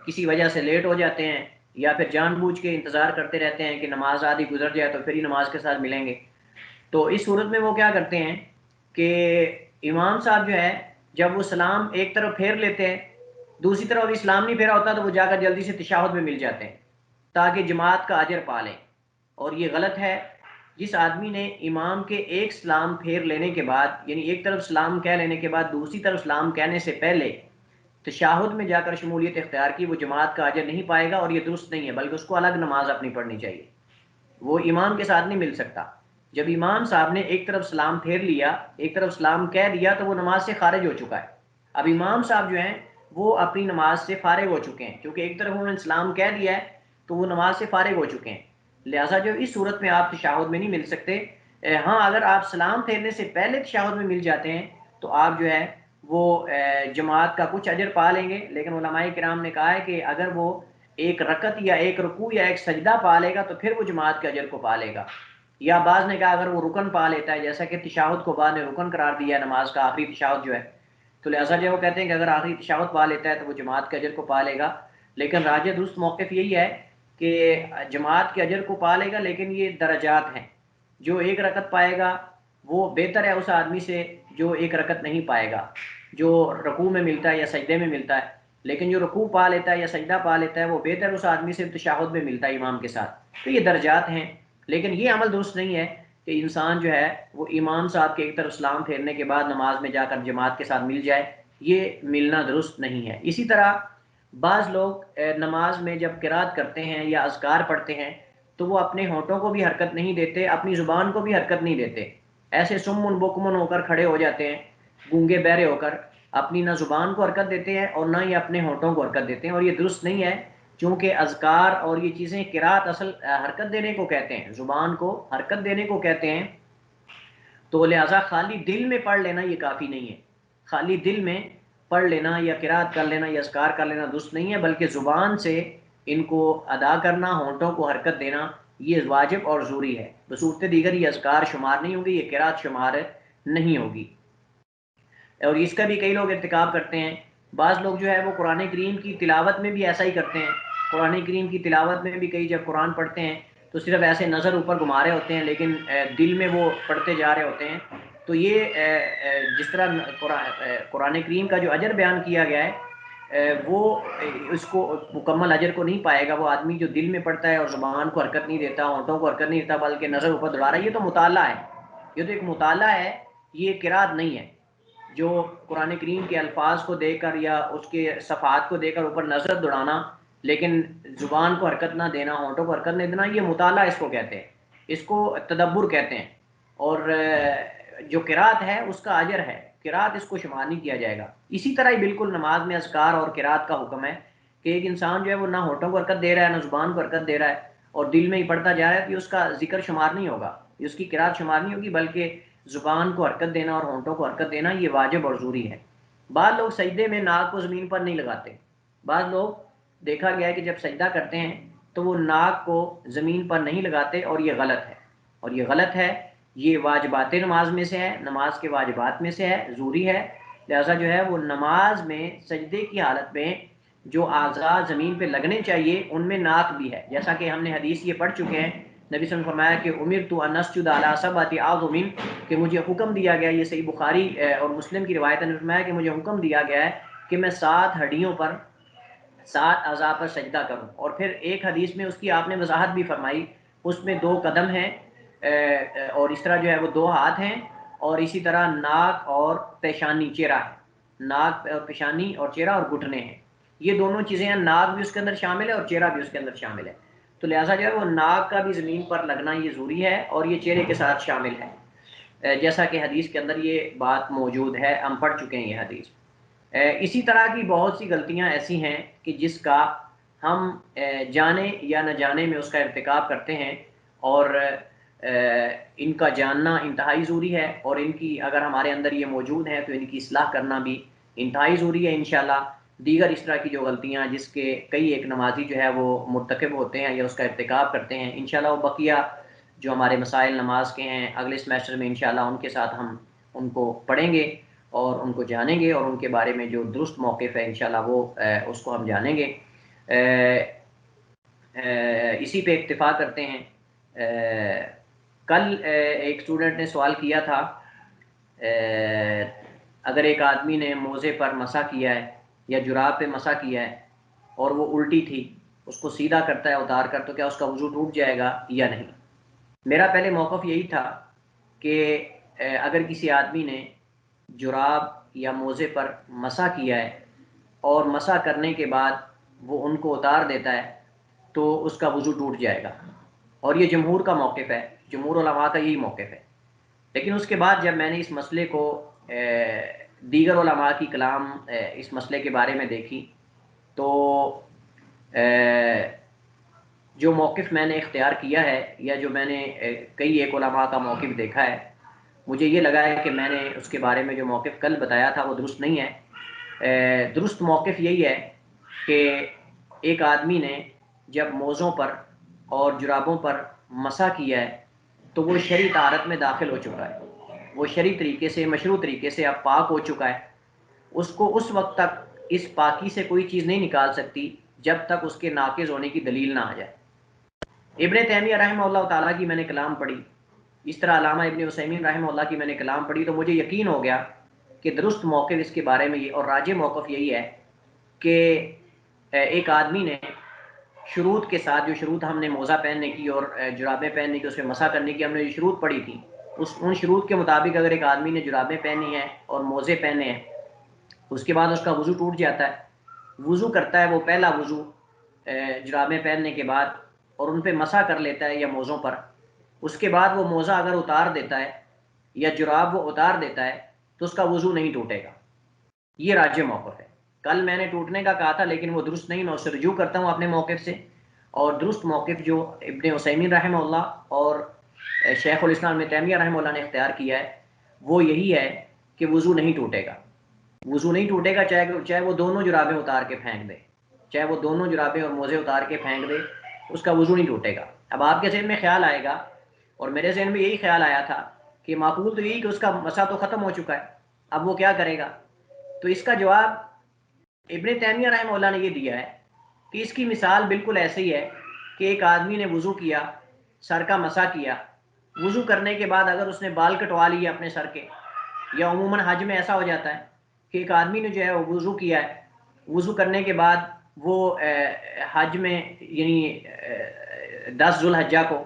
کسی وجہ سے لیٹ ہو جاتے ہیں یا پھر جان بوجھ کے انتظار کرتے رہتے ہیں کہ نماز آدھی گزر جائے تو پھر ہی نماز کے ساتھ ملیں گے۔ تو اس صورت میں وہ کیا کرتے ہیں کہ امام صاحب جو ہے جب وہ سلام ایک طرف پھیر لیتے ہیں، دوسری طرف ابھی سلام نہیں پھیرا ہوتا تو وہ جا کر جلدی سے تشہد میں مل جاتے ہیں تاکہ جماعت کا اجر پا لیں، اور یہ غلط ہے۔ جس آدمی نے امام کے ایک سلام پھیر لینے کے بعد، یعنی ایک طرف سلام کہہ لینے کے بعد دوسری طرف سلام کہنے سے پہلے تشہد میں جا کر شمولیت اختیار کی، وہ جماعت کا اجر نہیں پائے گا اور یہ درست نہیں ہے، بلکہ اس کو الگ نماز اپنی پڑھنی چاہیے، وہ امام کے ساتھ نہیں مل سکتا۔ جب امام صاحب نے ایک طرف سلام پھیر لیا، ایک طرف سلام کہہ دیا تو وہ نماز سے خارج ہو چکا ہے۔ اب امام صاحب جو ہیں وہ اپنی نماز سے فارغ ہو چکے ہیں، کیونکہ ایک طرف انہوں نے سلام کہہ دیا ہے تو وہ نماز سے فارغ ہو چکے ہیں۔ لہٰذا جو اس صورت میں آپ تشہد میں نہیں مل سکتے۔ ہاں اگر آپ سلام پھیرنے سے پہلے تشہد میں مل جاتے ہیں تو آپ جو ہے وہ جماعت کا کچھ اجر پا لیں گے، لیکن علماء کرام نے کہا ہے کہ اگر وہ ایک رکعت یا ایک رکوع یا ایک سجدہ پا لے گا تو پھر وہ جماعت کے اجر کو پا لے گا، یا بعض نے کہا اگر وہ رکن پا لیتا ہے، جیسا کہ تشہد کو بعد نے رکن قرار دیا ہے نماز کا، آخری تشہد جو ہے، تو لہٰذا جو وہ کہتے ہیں کہ اگر آخری تشہد پا لیتا ہے تو وہ جماعت کے اجر کو پا لے گا۔ لیکن راجح درست موقف یہی ہے کہ جماعت کے اجر کو پا لے گا، لیکن یہ درجات ہیں، جو ایک رکعت پائے گا وہ بہتر ہے اس آدمی سے جو ایک رکعت نہیں پائے گا، جو رکوع میں ملتا ہے یا سجدے میں ملتا ہے، لیکن جو رکوع پا لیتا ہے یا سجدہ پا لیتا ہے وہ بہتر اس آدمی سے تشہد میں ملتا ہے امام کے ساتھ۔ تو یہ درجات ہیں، لیکن یہ عمل درست نہیں ہے کہ انسان جو ہے وہ امام صاحب کے ایک طرف سلام پھیرنے کے بعد نماز میں جا کر جماعت کے ساتھ مل جائے، یہ ملنا درست نہیں ہے۔ اسی طرح بعض لوگ نماز میں جب قرات کرتے ہیں یا اذکار پڑھتے ہیں تو وہ اپنے ہونٹوں کو بھی حرکت نہیں دیتے، اپنی زبان کو بھی حرکت نہیں دیتے، ایسے سمن بکمن ہو کر کھڑے ہو جاتے ہیں، گونگے بہرے ہو کر اپنی نہ زبان کو حرکت دیتے ہیں اور نہ ہی اپنے ہونٹوں کو حرکت دیتے ہیں، اور یہ درست نہیں ہے، چونکہ اذکار اور یہ چیزیں قرات اصل حرکت دینے کو کہتے ہیں، زبان کو حرکت دینے کو کہتے ہیں، تو لہٰذا خالی دل میں پڑھ لینا یہ کافی نہیں ہے، خالی دل میں پڑھ لینا یا قرات کر لینا یا اذکار کر لینا درست نہیں ہے، بلکہ زبان سے ان کو ادا کرنا، ہونٹوں کو حرکت دینا یہ واجب اور ضروری ہے۔ بصورت دیگر یہ اذکار شمار نہیں ہوگی، یہ قرات شمار نہیں ہوگی۔ اور اس کا بھی کئی لوگ ارتکاب کرتے ہیں بعض لوگ جو ہے وہ قرآن کریم کی تلاوت میں بھی ایسا ہی کرتے ہیں، قرآن کریم کی تلاوت میں بھی کئی جب قرآن پڑھتے ہیں تو صرف ایسے نظر اوپر گھما رہے ہوتے ہیں، لیکن دل میں وہ پڑھتے جا رہے ہوتے ہیں. تو یہ جس طرح قرآن کریم کا جو اجر بیان کیا گیا ہے وہ اس کو مکمل اجر کو نہیں پائے گا وہ آدمی جو دل میں پڑھتا ہے اور زبان کو حرکت نہیں دیتا، ہونٹوں کو حرکت نہیں دیتا، بلکہ نظر اوپر دوڑا رہا ہے. یہ تو مطالعہ ہے، یہ تو ایک مطالعہ ہے، یہ قرات نہیں ہے. جو قرآن کریم کے الفاظ کو دیکھ کر یا اس کے صفحات کو دیکھ کر اوپر نظر دوڑانا لیکن زبان کو حرکت نہ دینا، ہونٹوں کو حرکت نہیں دینا، یہ مطالعہ اس کو کہتے ہیں، اس کو تدبر کہتے ہیں. اور جو قرات ہے اس کا اجر ہے، قرات اس کو شمار نہیں کیا جائے گا. اسی طرح ہی بالکل نماز میں اذکار اور قرات کا حکم ہے کہ ایک انسان جو ہے وہ نہ ہونٹوں کو حرکت دے رہا ہے نہ زبان کو حرکت دے رہا ہے اور دل میں ہی پڑھتا جا رہا ہے، تو اس کا ذکر شمار نہیں ہوگا، اس کی قرات شمار نہیں ہوگی، بلکہ زبان کو حرکت دینا اور ہونٹوں کو حرکت دینا یہ واجب اور ضروری ہے. بعض لوگ سجدے میں ناک کو زمین پر نہیں لگاتے. بعض لوگ دیکھا گیا ہے کہ جب سجدہ کرتے ہیں تو وہ ناک کو زمین پر نہیں لگاتے، اور یہ غلط ہے، اور یہ غلط ہے. یہ واجبات نماز میں سے ہے، نماز کے واجبات میں سے ہے، ضروری ہے. لہذا جو ہے وہ نماز میں سجدے کی حالت میں جو اعضاء زمین پہ لگنے چاہیے ان میں ناک بھی ہے، جیسا کہ ہم نے حدیث یہ پڑھ چکے ہیں. نبی صلی اللہ علیہ وسلم نے فرمایا کہ امرت ان اسجد علی سبعۃ اعظم، کہ مجھے حکم دیا گیا، یہ صحیح بخاری اور مسلم کی روایت نے فرمایا کہ مجھے حکم دیا گیا ہے کہ میں 7 ہڈیوں پر 7 اعضاء پر سجدہ کروں. اور پھر ایک حدیث میں اس کی آپ نے وضاحت بھی فرمائی، اس میں 2 قدم ہیں اور اس طرح جو ہے وہ 2 ہاتھ ہیں، اور اسی طرح ناک اور پیشانی چہرہ ہے، ناک اور پیشانی اور چہرہ اور گھٹنے ہیں. یہ دونوں چیزیں ہیں، ناک بھی اس کے اندر شامل ہے اور چہرہ بھی اس کے اندر شامل ہے. تو لہٰذا جو ہے وہ ناک کا بھی زمین پر لگنا یہ ضروری ہے اور یہ چہرے کے ساتھ شامل ہے، جیسا کہ حدیث کے اندر یہ بات موجود ہے، ہم پڑھ چکے ہیں یہ حدیث. اسی طرح کی بہت سی غلطیاں ایسی ہیں کہ جس کا ہم جانے یا نہ جانے میں اس کا ارتکاب کرتے ہیں، اور ان کا جاننا انتہائی ضروری ہے، اور ان کی اگر ہمارے اندر یہ موجود ہیں تو ان کی اصلاح کرنا بھی انتہائی ضروری ہے انشاءاللہ. دیگر اس طرح کی جو غلطیاں جس کے کئی ایک نمازی جو ہے وہ مرتکب ہوتے ہیں یا اس کا ارتکاب کرتے ہیں، انشاءاللہ وہ بقیہ جو ہمارے مسائل نماز کے ہیں اگلے سمیسٹر میں انشاءاللہ ان کے ساتھ ہم ان کو پڑھیں گے اور ان کو جانیں گے، اور ان کے بارے میں جو درست موقف ہے انشاءاللہ وہ اس کو ہم جانیں گے. اسی پہ اکتفا کرتے ہیں. کل ایک اسٹوڈنٹ نے سوال کیا تھا، اگر ایک آدمی نے موزے پر مسح کیا ہے یا جراب پہ مسح کیا ہے اور وہ الٹی تھی، اس کو سیدھا کرتا ہے اتار کر، تو کیا اس کا وضو ٹوٹ جائے گا یا نہیں؟ میرا پہلے موقف یہی تھا کہ اگر کسی آدمی نے جراب یا موزے پر مسح کیا ہے اور مسح کرنے کے بعد وہ ان کو اتار دیتا ہے تو اس کا وضو ٹوٹ جائے گا، اور یہ جمہور کا موقف ہے، جمہور علماء کا یہی موقف ہے. لیکن اس کے بعد جب میں نے اس مسئلے کو دیگر علماء کی کلام اس مسئلے کے بارے میں دیکھی تو جو موقف میں نے اختیار کیا ہے یا جو میں نے کئی ایک علماء کا موقف دیکھا ہے، مجھے یہ لگا ہے کہ میں نے اس کے بارے میں جو موقف کل بتایا تھا وہ درست نہیں ہے. درست موقف یہی ہے کہ ایک آدمی نے جب موزوں پر اور جرابوں پر مسح کیا ہے تو وہ شرعی طہارت میں داخل ہو چکا ہے، وہ شرعی طریقے سے مشروع طریقے سے اب پاک ہو چکا ہے. اس کو اس وقت تک اس پاکی سے کوئی چیز نہیں نکال سکتی جب تک اس کے ناقض ہونے کی دلیل نہ آ جائے. ابن تیمیہ رحمہ اللہ تعالیٰ کی میں نے کلام پڑھی، اس طرح علامہ ابن عثیمین رحمہ اللہ کی میں نے کلام پڑھی، تو مجھے یقین ہو گیا کہ درست موقف اس کے بارے میں یہ اور راجح موقف یہی ہے کہ ایک آدمی نے شروط کے ساتھ، جو شروط ہم نے موزہ پہننے کی اور جرابیں پہننے کی، اس پہ مسح کرنے کی ہم نے جو شروط پڑھی تھی، ان شروط کے مطابق اگر ایک آدمی نے جرابیں پہنی ہیں اور موزے پہنے ہیں، اس کے بعد اس کا وضو ٹوٹ جاتا ہے، وضو کرتا ہے وہ پہلا وضو جرابیں پہننے کے بعد اور ان پہ مسح کر لیتا ہے یا موزوں پر، اس کے بعد وہ موزہ اگر اتار دیتا ہے یا جراب وہ اتار دیتا ہے تو اس کا وضو نہیں ٹوٹے گا. یہ راجح موقف ہے. کل میں نے ٹوٹنے کا کہا تھا لیکن وہ درست نہیں، میں اس سے رجوع کرتا ہوں اپنے موقف سے. اور درست موقف جو ابن عثیمین رحمہ اللہ اور شیخ الاسلام ابن تیمیہ رحمہ اللہ نے اختیار کیا ہے وہ یہی ہے کہ وضو نہیں ٹوٹے گا. وضو نہیں ٹوٹے گا چاہے وہ دونوں جرابیں اتار کے پھینک دے، چاہے وہ دونوں جرابیں اور موزے اتار کے پھینک دے، اس کا وضو نہیں ٹوٹے گا. اب آپ کے ذہن میں خیال آئے گا، اور میرے ذہن میں یہی خیال آیا تھا کہ معقول تو یہی کہ اس کا مسح تو ختم ہو چکا ہے، اب وہ کیا کرے گا؟ تو اس کا جواب ابن تیمیہ رحمہ اللہ نے یہ دیا ہے کہ اس کی مثال بالکل ایسے ہی ہے کہ ایک آدمی نے وضو کیا، سر کا مسح کیا، وضو کرنے کے بعد اگر اس نے بال کٹوا لیے اپنے سر کے، یا عموماً حج میں ایسا ہو جاتا ہے کہ ایک آدمی نے جو ہے وہ وضو کیا ہے، وضو کرنے کے بعد وہ حج میں یعنی 10 ذو الحجہ کو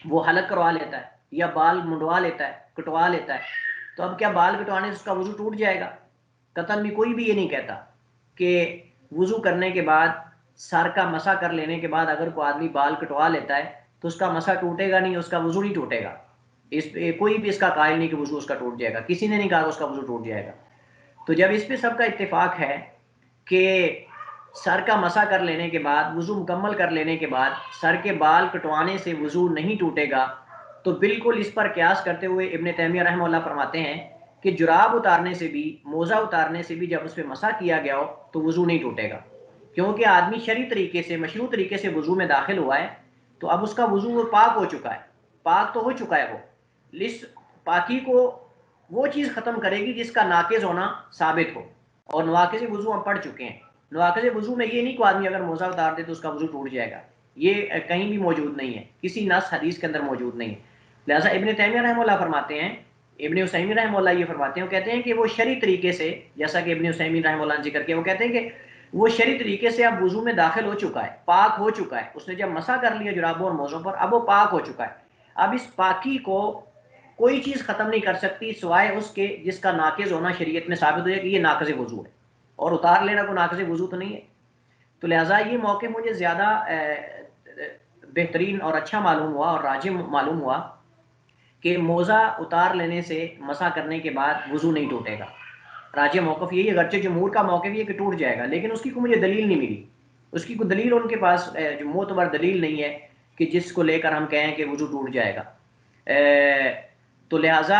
وہ حلق کروا لیتا ہے یا بال منڈوا لیتا ہے، کٹوا لیتا ہے، تو اب کیا بال کٹوانے سے اس کا وضو ٹوٹ جائے گا؟ قطعاً بھی کوئی بھی یہ نہیں کہتا کہ وضو کرنے کے بعد سر کا مسح کر لینے کے بعد اگر کوئی آدمی بال کٹوا لیتا ہے تو اس کا مسح ٹوٹے گا نہیں، اس کا وضو نہیں ٹوٹے گا. کوئی بھی اس کا قائل نہیں کہ وضو اس کا ٹوٹ جائے گا، کسی نے نہیں کہا کہ اس کا وضو ٹوٹ جائے گا. تو جب اس پہ سب کا اتفاق ہے کہ سر کا مسح کر لینے کے بعد، وضو مکمل کر لینے کے بعد سر کے بال کٹوانے سے وضو نہیں ٹوٹے گا، تو بالکل اس پر قیاس کرتے ہوئے ابن تیمیہ رحمہ اللہ فرماتے ہیں کہ جراب اتارنے سے بھی، موزہ اتارنے سے بھی جب اس پہ مسح کیا گیا ہو تو وضو نہیں ٹوٹے گا، کیونکہ آدمی شرعی طریقے سے، مشروع طریقے سے وضو میں داخل ہوا ہے، تو اب اس کا وضو پاک ہو چکا ہے، پاک تو ہو چکا ہے. وہ اس پاکی کو وہ چیز ختم کرے گی جس کا ناقض ہونا ثابت ہو، اور نواقض وضو ہم پڑھ چکے ہیں. نواقض وضو میں یہ نہیں کہ آدمی اگر موزہ اتار دے تو اس کا وضو ٹوٹ جائے گا، یہ کہیں بھی موجود نہیں ہے، کسی نص حدیث کے اندر موجود نہیں ہے. لہٰذا ابن تیمیہ رحمہ اللہ فرماتے ہیں، ابن عثیمین رحمہ اللہ یہ فرماتے ہیں، وہ کہتے ہیں کہ وہ شرعی طریقے سے، جیسا کہ ابن عثیمین رحمہ اللہ نے ذکر کیا، وہ کہتے ہیں کہ وہ شرعی طریقے سے اب وضو میں داخل ہو چکا ہے، پاک ہو چکا ہے، اس نے جب مسح کر لیا جرابوں اور موزوں پر اب وہ پاک ہو چکا ہے. اب اس پاکی کو کوئی چیز ختم نہیں کر سکتی سوائے اس کے جس کا ناقض ہونا شریعت میں ثابت ہو جائے کہ یہ ناقض وضو ہے، اور اتار لینا کوئی ناقض وضو تو نہیں ہے. تو لہٰذا یہ موقع مجھے زیادہ بہترین اور اچھا معلوم ہوا اور راجح معلوم ہوا کہ موزہ اتار لینے سے مسح کرنے کے بعد وضو نہیں ٹوٹے گا. راجح موقف یہی ہے، اگرچہ جمہور کا موقف یہ کہ ٹوٹ جائے گا، لیکن اس کی کوئی مجھے دلیل نہیں ملی، اس کی کوئی دلیل ان کے پاس جو معتبر دلیل نہیں ہے کہ جس کو لے کر ہم کہیں کہ وضو ٹوٹ جائے گا. تو لہٰذا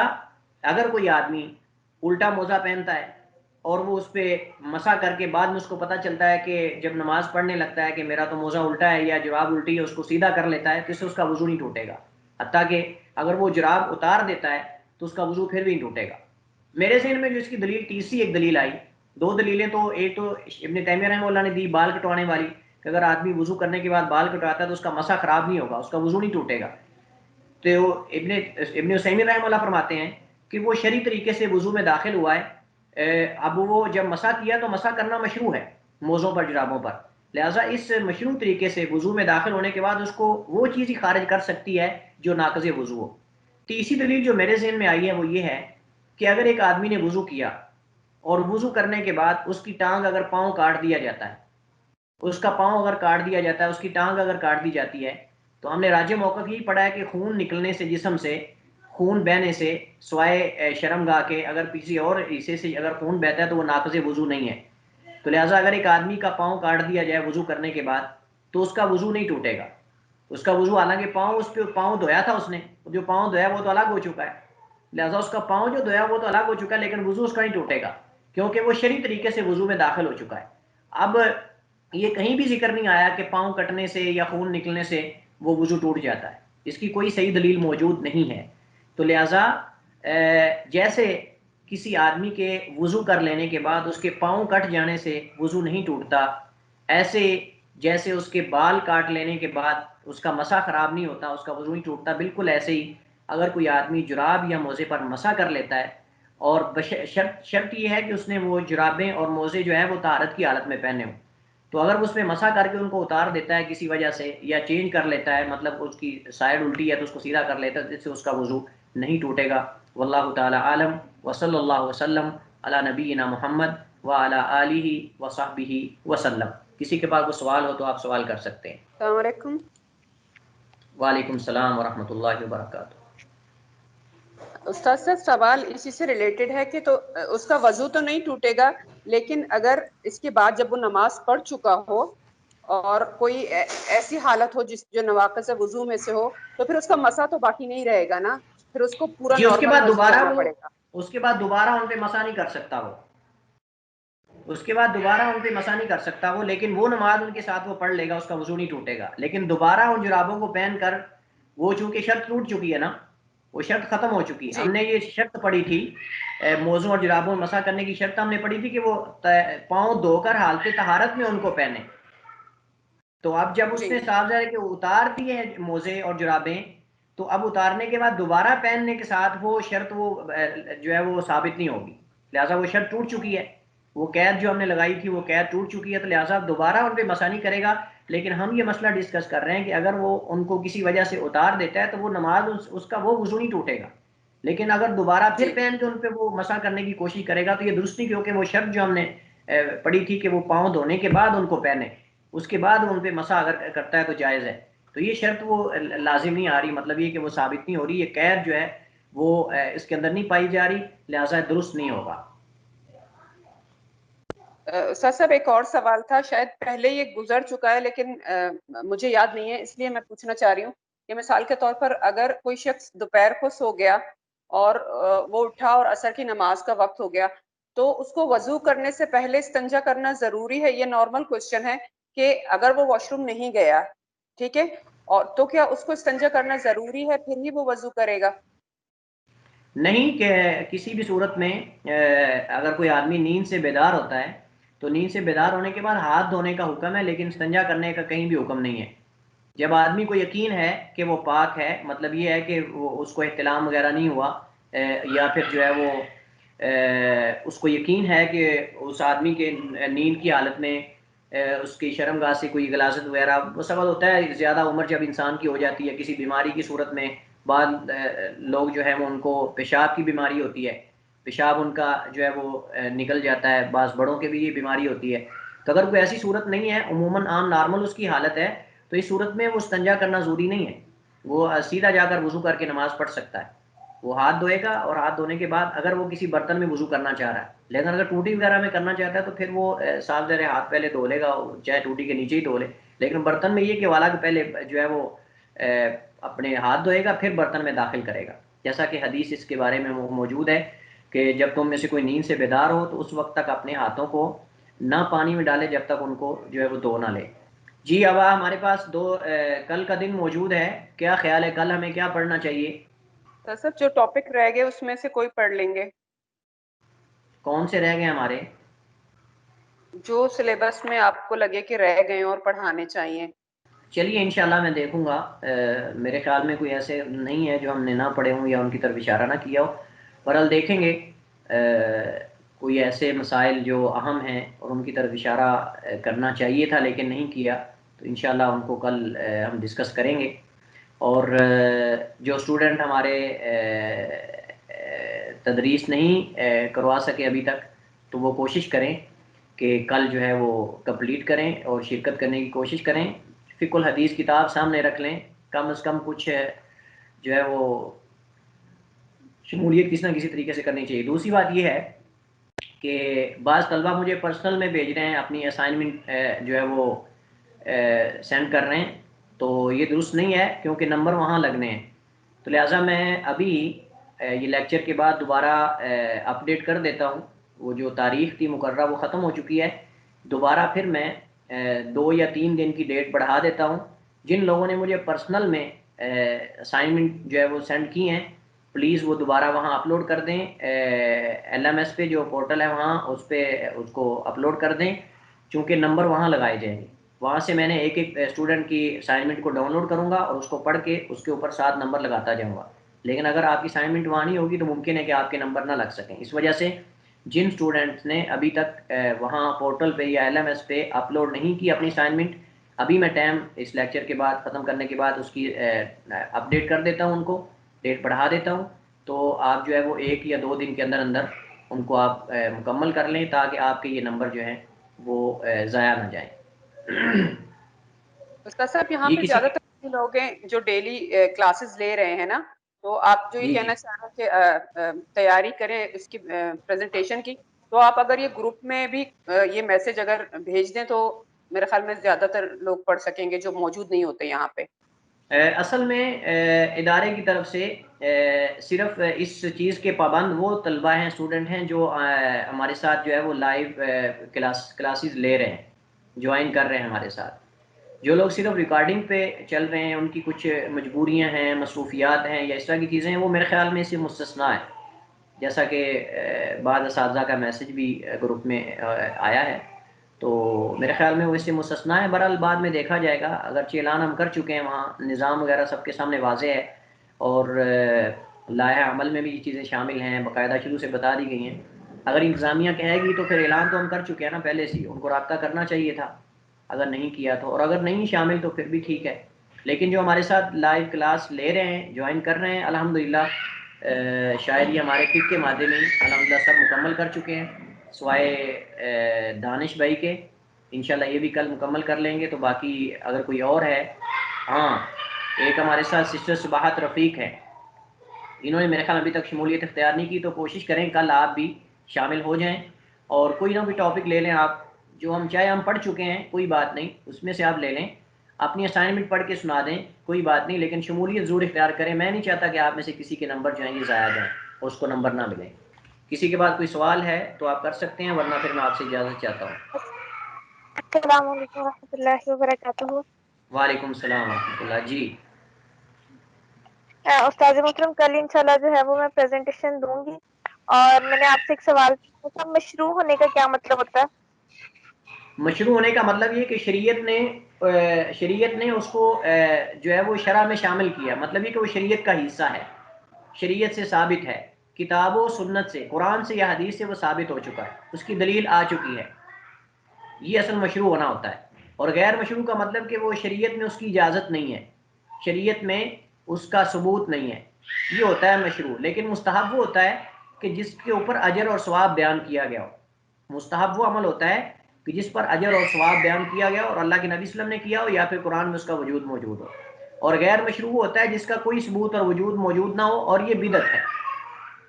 اگر کوئی آدمی الٹا موزہ پہنتا ہے اور وہ اس پہ مسح کر کے بعد میں اس کو پتہ چلتا ہے کہ جب نماز پڑھنے لگتا ہے کہ میرا تو موزہ الٹا ہے یا جراب الٹی ہے، اس کو سیدھا کر لیتا ہے تو اس سے اس کا وضو نہیں ٹوٹے گا، حتیٰ کہ اگر وہ جراب اتار دیتا ہے تو اس کا وضو پھر بھی نہیں ٹوٹے گا. میرے ذہن میں جو اس کی دلیل تیسری ایک دلیل آئی، دو دلیلیں، تو ایک تو ابن تیمیہ رحمہ اللہ نے دی بال کٹوانے والی، کہ اگر آدمی وضو کرنے کے بعد بال کٹواتا ہے تو اس کا مسح خراب نہیں ہوگا، اس کا وضو نہیں ٹوٹے گا. تو ابن عثیمین رحمہ اللہ فرماتے ہیں کہ وہ شرعی طریقے سے وضو میں داخل ہوا ہے، اب وہ جب مسح کیا تو مسح کرنا مشروع ہے موزوں پر، جرابوں پر، لہٰذا اس مشروع طریقے سے وضو میں داخل ہونے کے بعد اس کو وہ چیز ہی خارج کر سکتی ہے جو ناقض وضو ہو. تیسری دلیل جو میرے ذہن میں آئی ہے وہ یہ ہے کہ اگر ایک آدمی نے وضو کیا اور وضو کرنے کے بعد اس کی ٹانگ اگر پاؤں کاٹ دیا جاتا ہے، اس کا پاؤں اگر کاٹ دیا جاتا ہے، اس کی ٹانگ اگر کاٹ دی جاتی ہے، تو ہم نے راجح موقف یہی پڑھا ہے کہ خون نکلنے سے، جسم سے خون بہنے سے، سوائے شرم گاہ کے اگر کسی اور حصے سے اگر خون بہتا ہے تو وہ ناقض وضو نہیں ہے. تو لہٰذا اگر ایک آدمی کا پاؤں کاٹ دیا جائے وضو کرنے کے بعد تو اس کا وضو نہیں ٹوٹے گا. اس کا وضو، حالانکہ پاؤں، اس پہ پاؤں دھویا تھا اس نے، جو پاؤں دھویا وہ تو الگ ہو چکا ہے، لہٰذا اس کا پاؤں جو دھویا وہ تو الگ ہو چکا ہے، لیکن وضو اس کا نہیں ٹوٹے گا کیونکہ وہ شرعی طریقے سے وضو میں داخل ہو چکا ہے. اب یہ کہیں بھی ذکر نہیں آیا کہ پاؤں کٹنے سے یا خون نکلنے سے وہ وضو ٹوٹ جاتا ہے، اس کی کوئی صحیح دلیل موجود نہیں ہے. تو لہٰذا جیسے کسی آدمی کے وضو کر لینے کے بعد اس کے پاؤں کٹ جانے سے وضو نہیں ٹوٹتا، ایسے جیسے اس کے بال کاٹ لینے کے بعد اس کا مسح خراب نہیں ہوتا، اس کا وضو نہیں ٹوٹتا، بالکل ایسے ہی اگر کوئی آدمی جراب یا موزے پر مسح کر لیتا ہے، اور شرط یہ ہے کہ اس نے وہ جرابیں اور موزے جو ہیں وہ طہارت کی حالت میں پہنے ہوں، تو اگر اس پہ مسح کر کے ان کو اتار دیتا ہے کسی وجہ سے یا چینج کر لیتا ہے، مطلب اس کی سائڈ الٹی ہے تو اس کو سیدھا کر لیتا ہے، جس سے اس کا وضو نہیں ٹوٹے گا. واللہ تعالی عالم، وصلی اللہ وسلم علی نبینا محمد وعلی آلہ وصحبہ وسلم. کسی کے پاس کوئی سوال ہو تو آپ سوال کر سکتے ہیں. السلام علیکم. وعلیکم السلام ورحمۃ اللہ وبرکاتہ. استاد صاحب سوال اسی سے ریلیٹڈ ہے کہ تو اس کا وضو تو نہیں ٹوٹے گا، لیکن اگر اس کے بعد جب وہ نماز پڑھ چکا ہو اور کوئی ایسی حالت ہو جو نواقض وضو میں سے ہو تو پھر اس کا مسح تو باقی نہیں رہے گا نا، پھر اس کو پورا جی، اس کے نارمل بعد وضو دوبارہ کرنا پڑے گا. اس کے بعد دوبارہ ان پہ مسح نہیں کر سکتا وہ، اس کے بعد دوبارہ ان پہ مسح نہیں کر سکتا وہ، لیکن وہ نماز ان کے ساتھ وہ پڑھ لے گا، اس کا وضو نہیں ٹوٹے گا. لیکن دوبارہ ان جرابوں کو پہن کر وہ چونکہ شرط ٹوٹ چکی ہے نا، وہ شرط ختم ہو چکی ہے. جی ہم نے یہ شرط پڑھی تھی موزوں اور جرابوں میں مسح کرنے کی شرط ہم نے پڑھی تھی کہ وہ پاؤں دھو کر حالت طہارت میں ان کو پہنے. تو اب جب اس جی نے صاف ظاہر کہ اتار دیے ہیں موزے اور جرابیں، تو اب اتارنے کے بعد دوبارہ پہننے کے ساتھ وہ شرط وہ جو ہے وہ ثابت نہیں ہوگی، لہٰذا وہ شرط ٹوٹ چکی ہے. وہ قید جو ہم نے لگائی تھی وہ قید ٹوٹ چکی ہے، تو لہٰذا دوبارہ ان پہ مسح نہیں کرے گا. لیکن ہم یہ مسئلہ ڈسکس کر رہے ہیں کہ اگر وہ ان کو کسی وجہ سے اتار دیتا ہے تو وہ نماز اس کا وہ وضو نہیں ٹوٹے گا. لیکن اگر دوبارہ پھر جی پہن کے ان پہ وہ مسح کرنے کی کوشش کرے گا تو یہ درست نہیں، کیونکہ وہ شرط جو ہم نے پڑھی تھی کہ وہ پاؤں دھونے کے بعد ان کو پہنے، اس کے بعد ان پہ مسح اگر کرتا ہے تو جائز ہے. تو یہ شرط وہ لازم نہیں آ رہی، مطلب یہ کہ وہ ثابت نہیں ہو رہی، یہ قید جو ہے وہ اس کے اندر نہیں پائی جا رہی، لہٰذا درست نہیں ہوگا. استاد صاحب ایک اور سوال تھا، شاید پہلے یہ گزر چکا ہے لیکن مجھے یاد نہیں ہے، اس لیے میں پوچھنا چاہ رہی ہوں کہ مثال کے طور پر اگر کوئی شخص دوپہر کو سو گیا اور وہ اٹھا اور عصر کی نماز کا وقت ہو گیا، تو اس کو وضو کرنے سے پہلے استنجا کرنا ضروری ہے؟ یہ نارمل کوشچن ہے کہ اگر وہ واش روم نہیں گیا، ٹھیک ہے، اور تو کیا اس کو استنجا کرنا ضروری ہے پھر ہی وہ وضو کرے گا؟ نہیں، کہ کسی بھی صورت میں اگر کوئی آدمی نیند سے بیدار ہوتا ہے تو نیند سے بیدار ہونے کے بعد ہاتھ دھونے کا حکم ہے، لیکن استنجا کرنے کا کہیں بھی حکم نہیں ہے. جب آدمی کو یقین ہے کہ وہ پاک ہے، مطلب یہ ہے کہ وہ اس کو احتلام وغیرہ نہیں ہوا، یا پھر جو ہے وہ اس کو یقین ہے کہ اس آدمی کے نیند کی حالت میں اس کی شرمگاہ سے کوئی غلاظت وغیرہ وہ سبب ہوتا ہے. زیادہ عمر جب انسان کی ہو جاتی ہے کسی بیماری کی صورت میں، بعض لوگ جو ہے وہ ان کو پیشاب کی بیماری ہوتی ہے، پیشاب ان کا جو ہے وہ نکل جاتا ہے، بعض بڑوں کے بھی یہ بیماری ہوتی ہے. تو اگر کوئی ایسی صورت نہیں ہے، عموماً عام نارمل اس کی حالت ہے، تو اس صورت میں وہ استنجا کرنا ضروری نہیں ہے، وہ سیدھا جا کر وضو کر کے نماز پڑھ سکتا ہے. وہ ہاتھ دھوئے گا اور ہاتھ دھونے کے بعد اگر وہ کسی برتن میں وضو کرنا چاہ رہا ہے، لیکن اگر ٹوٹی وغیرہ میں کرنا چاہتا ہے تو پھر وہ صاف ظاہر ہاتھ پہلے دھو لے گا، چاہے ٹوٹی کے نیچے ہی دھو لے. لیکن برتن میں یہ کہ والا کہ پہلے جو ہے وہ اپنے ہاتھ دھوئے گا پھر برتن میں داخل کرے گا، جیسا کہ حدیث اس کے بارے میں موجود ہے کہ جب تم میں سے کوئی نیند سے بیدار ہو تو اس وقت تک اپنے ہاتھوں کو نہ پانی میں ڈالے جب تک ان کو جو ہے وہ دھو نہ لے. جی اب ہمارے پاس کل کا دن موجود ہے، کیا خیال ہے کل ہمیں کیا پڑھنا چاہیے؟ تو سر جو ٹاپک رہ گئے اس میں سے کوئی پڑھ لیں گے. کون سے رہ گئے ہمارے؟ جو سلیبس میں آپ کو لگے کہ رہ گئے اور پڑھانے چاہیے. چلیے انشاءاللہ میں دیکھوں گا، میرے خیال میں کوئی ایسے نہیں ہے جو ہم نے نہ پڑھے ہوں یا ان کی طرف اشارہ نہ کیا ہو، بہرحال دیکھیں گے کوئی ایسے مسائل جو اہم ہیں اور ان کی طرف اشارہ کرنا چاہیے تھا لیکن نہیں کیا، تو انشاءاللہ ان کو کل ہم ڈسکس کریں گے. اور جو اسٹوڈنٹ ہمارے تدریس نہیں کروا سکے ابھی تک تو وہ کوشش کریں کہ کل جو ہے وہ کمپلیٹ کریں اور شرکت کرنے کی کوشش کریں. فقہ الحدیث کتاب سامنے رکھ لیں، کم از کم کچھ جو ہے وہ شمولیت کسی نہ کسی طریقے سے کرنی چاہیے. دوسری بات یہ ہے کہ بعض طلبہ مجھے پرسنل میں بھیج رہے ہیں، اپنی اسائنمنٹ جو ہے وہ سینڈ کر رہے ہیں، تو یہ درست نہیں ہے کیونکہ نمبر وہاں لگنے ہیں. تو لہٰذا میں ابھی یہ لیکچر کے بعد دوبارہ اپڈیٹ کر دیتا ہوں، وہ جو تاریخ تھی مقررہ وہ ختم ہو چکی ہے، دوبارہ پھر میں 2 یا 3 دن کی ڈیٹ بڑھا دیتا ہوں. جن لوگوں نے مجھے پرسنل میں اسائنمنٹ جو ہے وہ سینڈ کی ہیں پلیز وہ دوبارہ وہاں اپلوڈ کر دیں، LMS پہ جو پورٹل ہے وہاں اس پہ اس کو اپلوڈ کر دیں، چونکہ نمبر وہاں لگائے جائیں گے. وہاں سے میں نے ایک ایک اسٹوڈنٹ کی اسائنمنٹ کو ڈاؤن لوڈ کروں گا اور اس کو پڑھ کے اس کے اوپر 7 نمبر لگاتا جاؤں گا. لیکن اگر آپ کی اسائنمنٹ وہاں نہیں ہوگی تو ممکن ہے کہ آپ کے نمبر نہ لگ سکیں. اس وجہ سے جن اسٹوڈنٹس نے ابھی تک وہاں پورٹل پہ یا LMS پہ اپلوڈ نہیں کی اپنی اسائنمنٹ، ابھی میں ٹائم اس لیکچر کے بعد ختم کرنے کے بعد اس کی اپڈیٹ کر دیتا ہوں، ان کو ڈیٹ بڑھا دیتا ہوں، تو آپ جو ہے وہ 1 یا 2 دن کے اندر اندر ان کو آپ مکمل کر لیں تاکہ آپ کے یہ نمبر جو ہیں وہ ضائع نہ جائیں. استاد صاحب یہاں جی پہ کسی زیادہ تر لوگ ہیں جو ڈیلی کلاسز لے رہے ہیں نا، تو آپ جو یہ جی جی کہنا چاہ رہے ہیں کہ تیاری کریں اس کی پریزنٹیشن کی، تو آپ اگر یہ گروپ میں بھی یہ میسج اگر بھیج دیں تو میرے خیال میں زیادہ تر لوگ پڑھ سکیں گے جو موجود نہیں ہوتے یہاں پہ. اصل میں ادارے کی طرف سے صرف اس چیز کے پابند وہ طلبہ ہیں، اسٹوڈنٹ ہیں جو ہمارے ساتھ جو ہے وہ لائیو کلاسز لے رہے ہیں، جوائن کر رہے ہیں ہمارے ساتھ. جو لوگ صرف ریکارڈنگ پہ چل رہے ہیں، ان کی کچھ مجبوریاں ہیں، مصروفیات ہیں یا اس طرح کی چیزیں ہیں، وہ میرے خیال میں اس سے مستثنیٰ ہے، جیسا کہ بعض اساتذہ کا میسج بھی گروپ میں آیا ہے، تو میرے خیال میں وہ اس سے مستثنیٰ ہے۔ بہرحال بعد میں دیکھا جائے گا، اگرچہ اعلان ہم کر چکے ہیں، وہاں نظام وغیرہ سب کے سامنے واضح ہے، اور لائحہ عمل میں بھی یہ چیزیں شامل ہیں، باقاعدہ شروع سے بتا دی گئی ہیں۔ اگر انتظامیہ کہے گی تو پھر اعلان تو ہم کر چکے ہیں نا پہلے سے، ان کو رابطہ کرنا چاہیے تھا اگر نہیں کیا تو، اور اگر نہیں شامل تو پھر بھی ٹھیک ہے۔ لیکن جو ہمارے ساتھ لائیو کلاس لے رہے ہیں، جوائن کر رہے ہیں، الحمدللہ شاید یہ ہمارے فک کے مادے میں الحمدللہ سب مکمل کر چکے ہیں، سوائے دانش بھائی کے، انشاءاللہ یہ بھی کل مکمل کر لیں گے۔ تو باقی اگر کوئی اور ہے، ہاں ایک ہمارے ساتھ سسٹر صباحت رفیق ہے، انہوں نے میرے خیال ابھی تک شمولیت اختیار نہیں کی، تو کوشش کریں کل آپ بھی شامل ہو جائیں، اور کوئی نہ کوئی ٹاپک لے لیں آپ، جو ہم چاہے ہم پڑھ چکے ہیں کوئی بات نہیں، اس میں سے آپ لے لیں، اپنی اسائنمنٹ پڑھ کے سنا دیں کوئی بات نہیں، لیکن شمولیت ضرور اختیار کریں۔ میں نہیں چاہتا کہ آپ میں سے کسی کے نمبر جو ہیں یہ ضائع جائیں اور اس کو نمبر نہ ملیں۔ کسی کے بعد کوئی سوال ہے تو آپ کر سکتے ہیں، ورنہ پھر میں آپ سے اجازت چاہتا ہوں۔ السلام علیکم ورحمۃ اللہ وبرکاتہ۔ وعلیکم السلام ورحمۃ اللہ۔ جی استاد محترم، کل انشاءاللہ جو ہے وہ میں پریزنٹیشن دوں گی، اور میں نے آپ سے ایک سوال پوچھا تھا، مشروع ہونے کا کیا مطلب ہوتا ہے؟ مشروع ہونے کا مطلب یہ کہ شریعت نے اس کو جو ہے وہ شرع میں شامل کیا، مطلب یہ کہ وہ شریعت کا حصہ ہے، شریعت سے ثابت ہے، کتاب و سنت سے، قرآن سے یا حدیث سے وہ ثابت ہو چکا ہے، اس کی دلیل آ چکی ہے، یہ اصل مشروع ہونا ہوتا ہے۔ اور غیر مشروع کا مطلب کہ وہ شریعت میں اس کی اجازت نہیں ہے، شریعت میں اس کا ثبوت نہیں ہے، یہ ہوتا ہے مشروع۔ لیکن مستحب وہ ہوتا ہے کہ جس کے اوپر اجر اور ثواب بیان کیا گیا ہو، مستحب وہ عمل ہوتا ہے کہ جس پر اجر اور ثواب بیان کیا گیا ہو اور اللہ کے نبی صلی اللہ علیہ وسلم نے کیا ہو، یا پھر قرآن میں اس کا وجود موجود ہو۔ اور غیر مشروع ہوتا ہے جس کا کوئی ثبوت اور وجود موجود نہ ہو، اور یہ بدعت ہے۔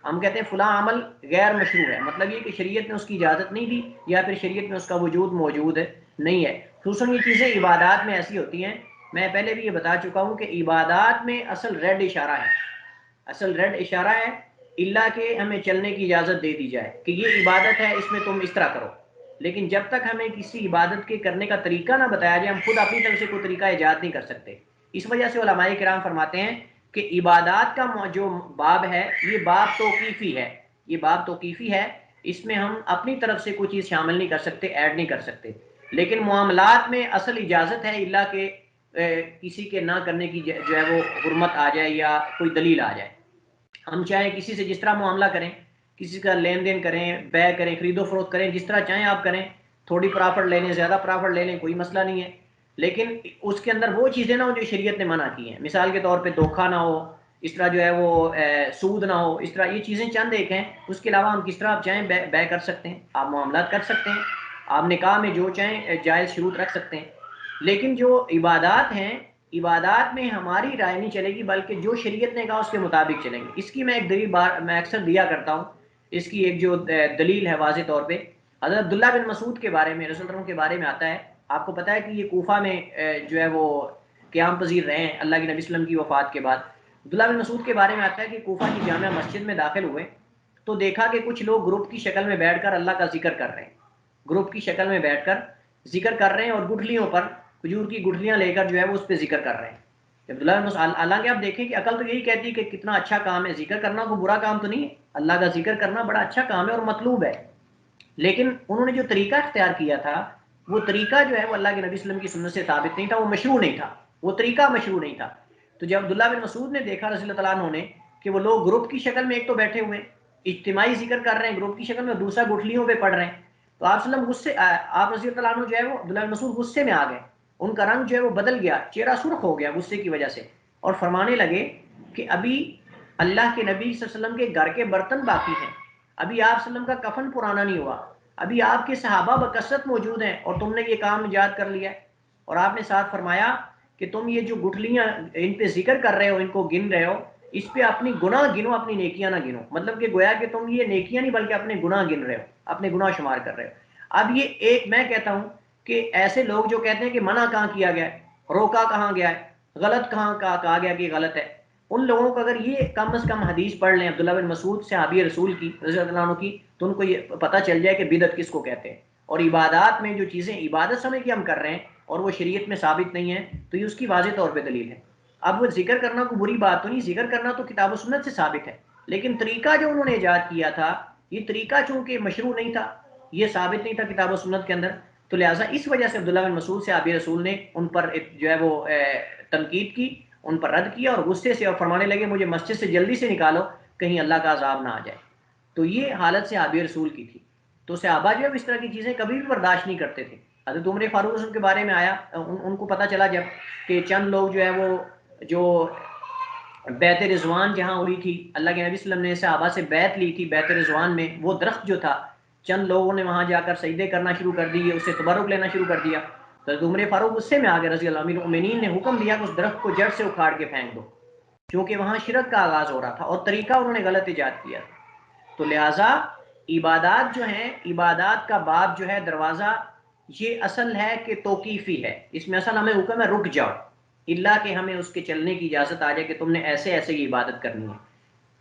ہم کہتے ہیں فلاں عمل غیر مشروع ہے، مطلب یہ کہ شریعت نے اس کی اجازت نہیں دی، یا پھر شریعت میں اس کا وجود موجود نہیں ہے۔ خصوصاً یہ چیزیں عبادات میں ایسی ہوتی ہیں، میں پہلے بھی یہ بتا چکا ہوں کہ عبادات میں اصل ریڈ اشارہ ہے، اصل ریڈ اشارہ ہے، اللہ کے ہمیں چلنے کی اجازت دے دی جائے کہ یہ عبادت ہے، اس میں تم اس طرح کرو۔ لیکن جب تک ہمیں کسی عبادت کے کرنے کا طریقہ نہ بتایا جائے، ہم خود اپنی طرف سے کوئی طریقہ ایجاد نہیں کر سکتے۔ اس وجہ سے علماء کرام فرماتے ہیں کہ عبادات کا جو باب ہے، یہ باب توقیفی ہے، یہ باب توقیفی ہے، اس میں ہم اپنی طرف سے کوئی چیز شامل نہیں کر سکتے، ایڈ نہیں کر سکتے۔ لیکن معاملات میں اصل اجازت ہے اللہ کے کسی کے نہ کرنے کی جو ہے وہ حرمت آ جائے یا کوئی دلیل آ جائے۔ ہم چاہیں کسی سے جس طرح معاملہ کریں، کسی کا لین دین کریں، بے کریں، خرید و فروخت کریں، جس طرح چاہیں آپ کریں، تھوڑی پرافٹ لے لیں، زیادہ پرافٹ لے لیں، کوئی مسئلہ نہیں ہے، لیکن اس کے اندر وہ چیزیں نہ ہو جو شریعت نے منع کی ہیں۔ مثال کے طور پہ دھوکہ نہ ہو، اس طرح جو ہے وہ سود نہ ہو، اس طرح یہ چیزیں چند ایک ہیں۔ اس کے علاوہ ہم کس طرح آپ چاہیں بے کر سکتے ہیں، آپ معاملات کر سکتے ہیں، آپ نکاح میں جو چاہیں جائز شروط رکھ سکتے ہیں۔ لیکن جو عبادات ہیں، عبادات میں ہماری رائے نہیں چلے گی، بلکہ جو شریعت نے کہا اس کے مطابق چلیں گے۔ اس کی میں ایک دلیل میں اکثر دیا کرتا ہوں، اس کی ایک جو دلیل ہے واضح طور پہ، حضرت عبداللہ بن مسعود کے بارے میں، رسول اللہ کے بارے میں آتا ہے۔ آپ کو پتہ ہے کہ یہ کوفہ میں جو ہے وہ قیام پذیر رہے ہیں اللہ کے نبی صلی اللہ علیہ وسلم کی وفات کے بعد۔ عبداللہ بن مسعود کے بارے میں آتا ہے کہ کوفہ کی جامع مسجد میں داخل ہوئے تو دیکھا کہ کچھ لوگ گروپ کی شکل میں بیٹھ کر اللہ کا ذکر کر رہے ہیں، گروپ کی شکل میں بیٹھ کر ذکر کر رہے ہیں، اور گٹھلیوں پر کھجور کی گٹھلیاں لے کر جو ہے وہ اس پہ ذکر کر رہے ہیں۔ عبداللہ بن مسعود، حالانکہ آپ دیکھیں کہ عقل تو یہی کہتی ہے کہ کتنا اچھا کام ہے، ذکر کرنا کوئی برا کام تو نہیں ہے، اللہ کا ذکر کرنا بڑا اچھا کام ہے اور مطلوب ہے۔ لیکن انہوں نے جو طریقہ اختیار کیا تھا، وہ طریقہ جو ہے وہ اللہ کے نبی صلی اللہ علیہ وسلم کی سنت سے ثابت نہیں تھا، وہ مشروع نہیں تھا، وہ طریقہ مشروع نہیں تھا۔ تو جب عبداللہ بن مسعود نے دیکھا رضی اللہ تعالیٰ عنہ نے کہ وہ لوگ گروپ کی شکل میں ایک تو بیٹھے ہوئے اجتماعی ذکر کر رہے ہیں گروپ کی شکل میں، دوسرا گٹھلیوں پہ پڑھ رہے ہیں، تو آپ صلی اللہ علیہ وسلم غصے، آپ رضی اللہ تعالیٰ عنہ جو ہے وہ عبداللہ بن مسعود غصے میں آ گئے، ان کا رنگ جو ہے وہ بدل گیا، چہرہ سرخ ہو گیا غصے کی وجہ سے، اور فرمانے لگے کہ ابھی اللہ کے نبی صلی اللہ علیہ وسلم کے گھر کے برتن باقی ہیں، ابھی آپ صلی اللہ علیہ وسلم کا کفن پرانا نہیں ہوا، ابھی آپ کے صحابہ بکثرت موجود ہیں اور تم نے یہ کام ایجاد کر لیا ہے۔ اور آپ نے ساتھ فرمایا کہ تم یہ جو گٹھلیاں ان پہ ذکر کر رہے ہو، ان کو گن رہے ہو، اس پہ اپنی گناہ گنو، اپنی نیکیاں نہ گنو، مطلب کہ گویا کہ تم یہ نیکیاں نہیں بلکہ اپنے گناہ گن رہے ہو، اپنے گناہ شمار کر رہے ہو۔ اب یہ ایک میں کہتا ہوں کہ ایسے لوگ جو کہتے ہیں کہ منع کہاں کیا گیا ہے، روکا کہاں گیا ہے، غلط کہاں کہا گیا کہ غلط ہے، ان لوگوں کو اگر یہ کم از کم حدیث پڑھ لیں عبداللہ بن مسعود صحابی رسول کی رضی اللہ عنہ کی، تو ان کو یہ پتہ چل جائے کہ بدعت کس کو کہتے ہیں۔ اور عبادات میں جو چیزیں عبادت سمجھ کے ہم کر رہے ہیں، اور وہ شریعت میں ثابت نہیں ہے تو یہ اس کی واضح طور پہ دلیل ہے۔ اب وہ ذکر کرنا کوئی بری بات تو نہیں، ذکر کرنا تو کتاب و سنت سے ثابت ہے، لیکن طریقہ جو انہوں نے ایجاد کیا تھا یہ طریقہ چونکہ مشروع نہیں تھا، یہ ثابت نہیں تھا کتاب و سنت کے اندر، تو لہٰذا اس وجہ سے عبداللہ بن مسعود صحابی رسول نے ان پر جو ہے وہ تنقید کی، ان پر رد کیا اور غصے سے، اور فرمانے لگے مجھے مسجد سے جلدی سے نکالو کہیں اللہ کا عذاب نہ آ جائے۔ تو یہ حالت صحابی رسول کی تھی۔ تو صحابہ جو ہے اس طرح کی چیزیں کبھی بھی برداشت نہیں کرتے تھے۔ حضرت عمر فاروق رسول کے بارے میں آیا، ان کو پتہ چلا جب کہ چند لوگ جو ہے وہ جو بیت رضوان جہاں ہوئی تھی، اللہ کے نبی صلی اللہ علیہ وسلم نے صحابہ سے بیعت لی تھی بیت رضوان میں، وہ درخت جو تھا چند لوگوں نے وہاں جا کر سجدے کرنا شروع کر دیے، اس سے تبرک لینا شروع کر دیا، تو حضرت عمر فاروق غصے میں آ گئے رضی اللہ عنہ، المؤمنین نے حکم دیا کہ اس درخت کو جڑ سے اکھاڑ کے پھینک دو، کیونکہ وہاں شرک کا آغاز ہو رہا تھا اور طریقہ انہوں نے غلط ایجاد کیا۔ تو لہٰذا عبادات جو ہیں، عبادات کا باب جو ہے دروازہ، یہ اصل ہے کہ توقیفی ہے، اس میں اصل ہمیں حکم ہے رک جاؤ، اللہ کہ ہمیں اس کے چلنے کی اجازت آ جائے کہ تم نے ایسے ایسے یہ عبادت کرنی ہے۔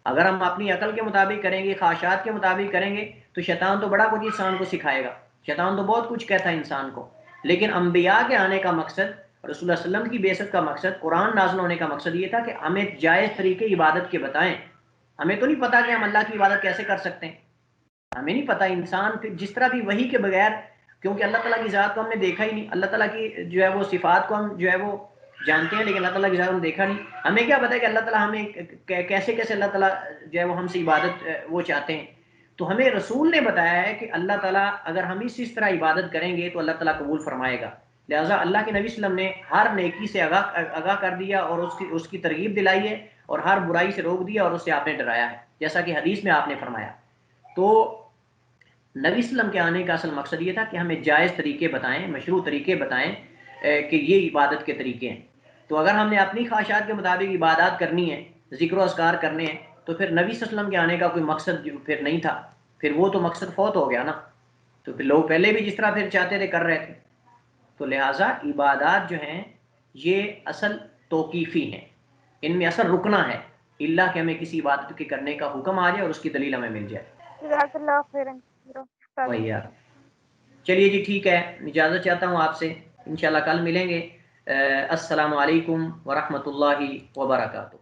اگر ہم اپنی عقل کے مطابق کریں گے، خواہشات کے مطابق کریں گے، تو شیطان تو بڑا کچھ انسان کو سکھائے گا، شیطان تو بہت کچھ کہتا ہے انسان کو، لیکن انبیاء کے آنے کا مقصد، رسول اللہ صلی اللہ علیہ وسلم کی بعثت کا مقصد، قرآن نازل ہونے کا مقصد یہ تھا کہ ہمیں جائز طریقے عبادت کے بتائیں۔ ہمیں تو نہیں پتا کہ ہم اللہ کی عبادت کیسے کر سکتے ہیں، ہمیں نہیں پتا، انسان پھر جس طرح بھی وحی کے بغیر، کیونکہ اللہ تعالیٰ کی ذات کو ہم نے دیکھا ہی نہیں، اللہ تعالیٰ کی جو ہے وہ صفات کو ہم جو ہے وہ جانتے ہیں لیکن اللہ تعالیٰ کی ذات ہم دیکھا نہیں، ہمیں کیا پتا ہے کہ اللہ تعالیٰ ہمیں کیسے کیسے اللہ تعالیٰ جو ہے وہ ہم سے عبادت وہ چاہتے ہیں۔ تو ہمیں رسول نے بتایا ہے کہ اللہ تعالیٰ اگر ہم اس طرح عبادت کریں گے تو اللہ تعالیٰ قبول فرمائے گا، لہٰذا اللہ کے نبی صلی اللہ علیہ وسلم نے ہر نیکی سے آگاہ کر دیا اور اس کی ترغیب دلائی ہے، اور ہر برائی سے روک دیا اور اس سے آپ نے ڈرایا ہے، جیسا کہ حدیث میں آپ نے فرمایا۔ تو نبی صلی اللہ علیہ وسلم کے آنے کا اصل مقصد یہ تھا کہ ہمیں جائز طریقے بتائیں، مشروع طریقے بتائیں کہ یہ عبادت کے طریقے ہیں۔ تو اگر ہم نے اپنی خواہشات کے مطابق عبادات کرنی ہے، ذکر و اذکار کرنے ہیں، تو پھر نبی صلی اللہ علیہ وسلم کے آنے کا کوئی مقصد پھر نہیں تھا، پھر وہ تو مقصد فوت ہو گیا نا، تو پھر لوگ پہلے بھی جس طرح پھر چاہتے تھے کر رہے تھے۔ تو لہٰذا عبادات جو ہیں یہ اصل توقیفی ہیں، ان میں اصل رکنا ہے، اللہ کہ ہمیں کسی عبادت کے کرنے کا حکم آ جائے اور اس کی دلیل ہمیں مل جائے۔ جزاک اللہ خیرا۔ وہی یار، چلیے جی ٹھیک ہے، اجازت چاہتا ہوں آپ سے، انشاءاللہ کل ملیں گے۔ السلام علیکم ورحمۃ اللہ وبرکاتہ۔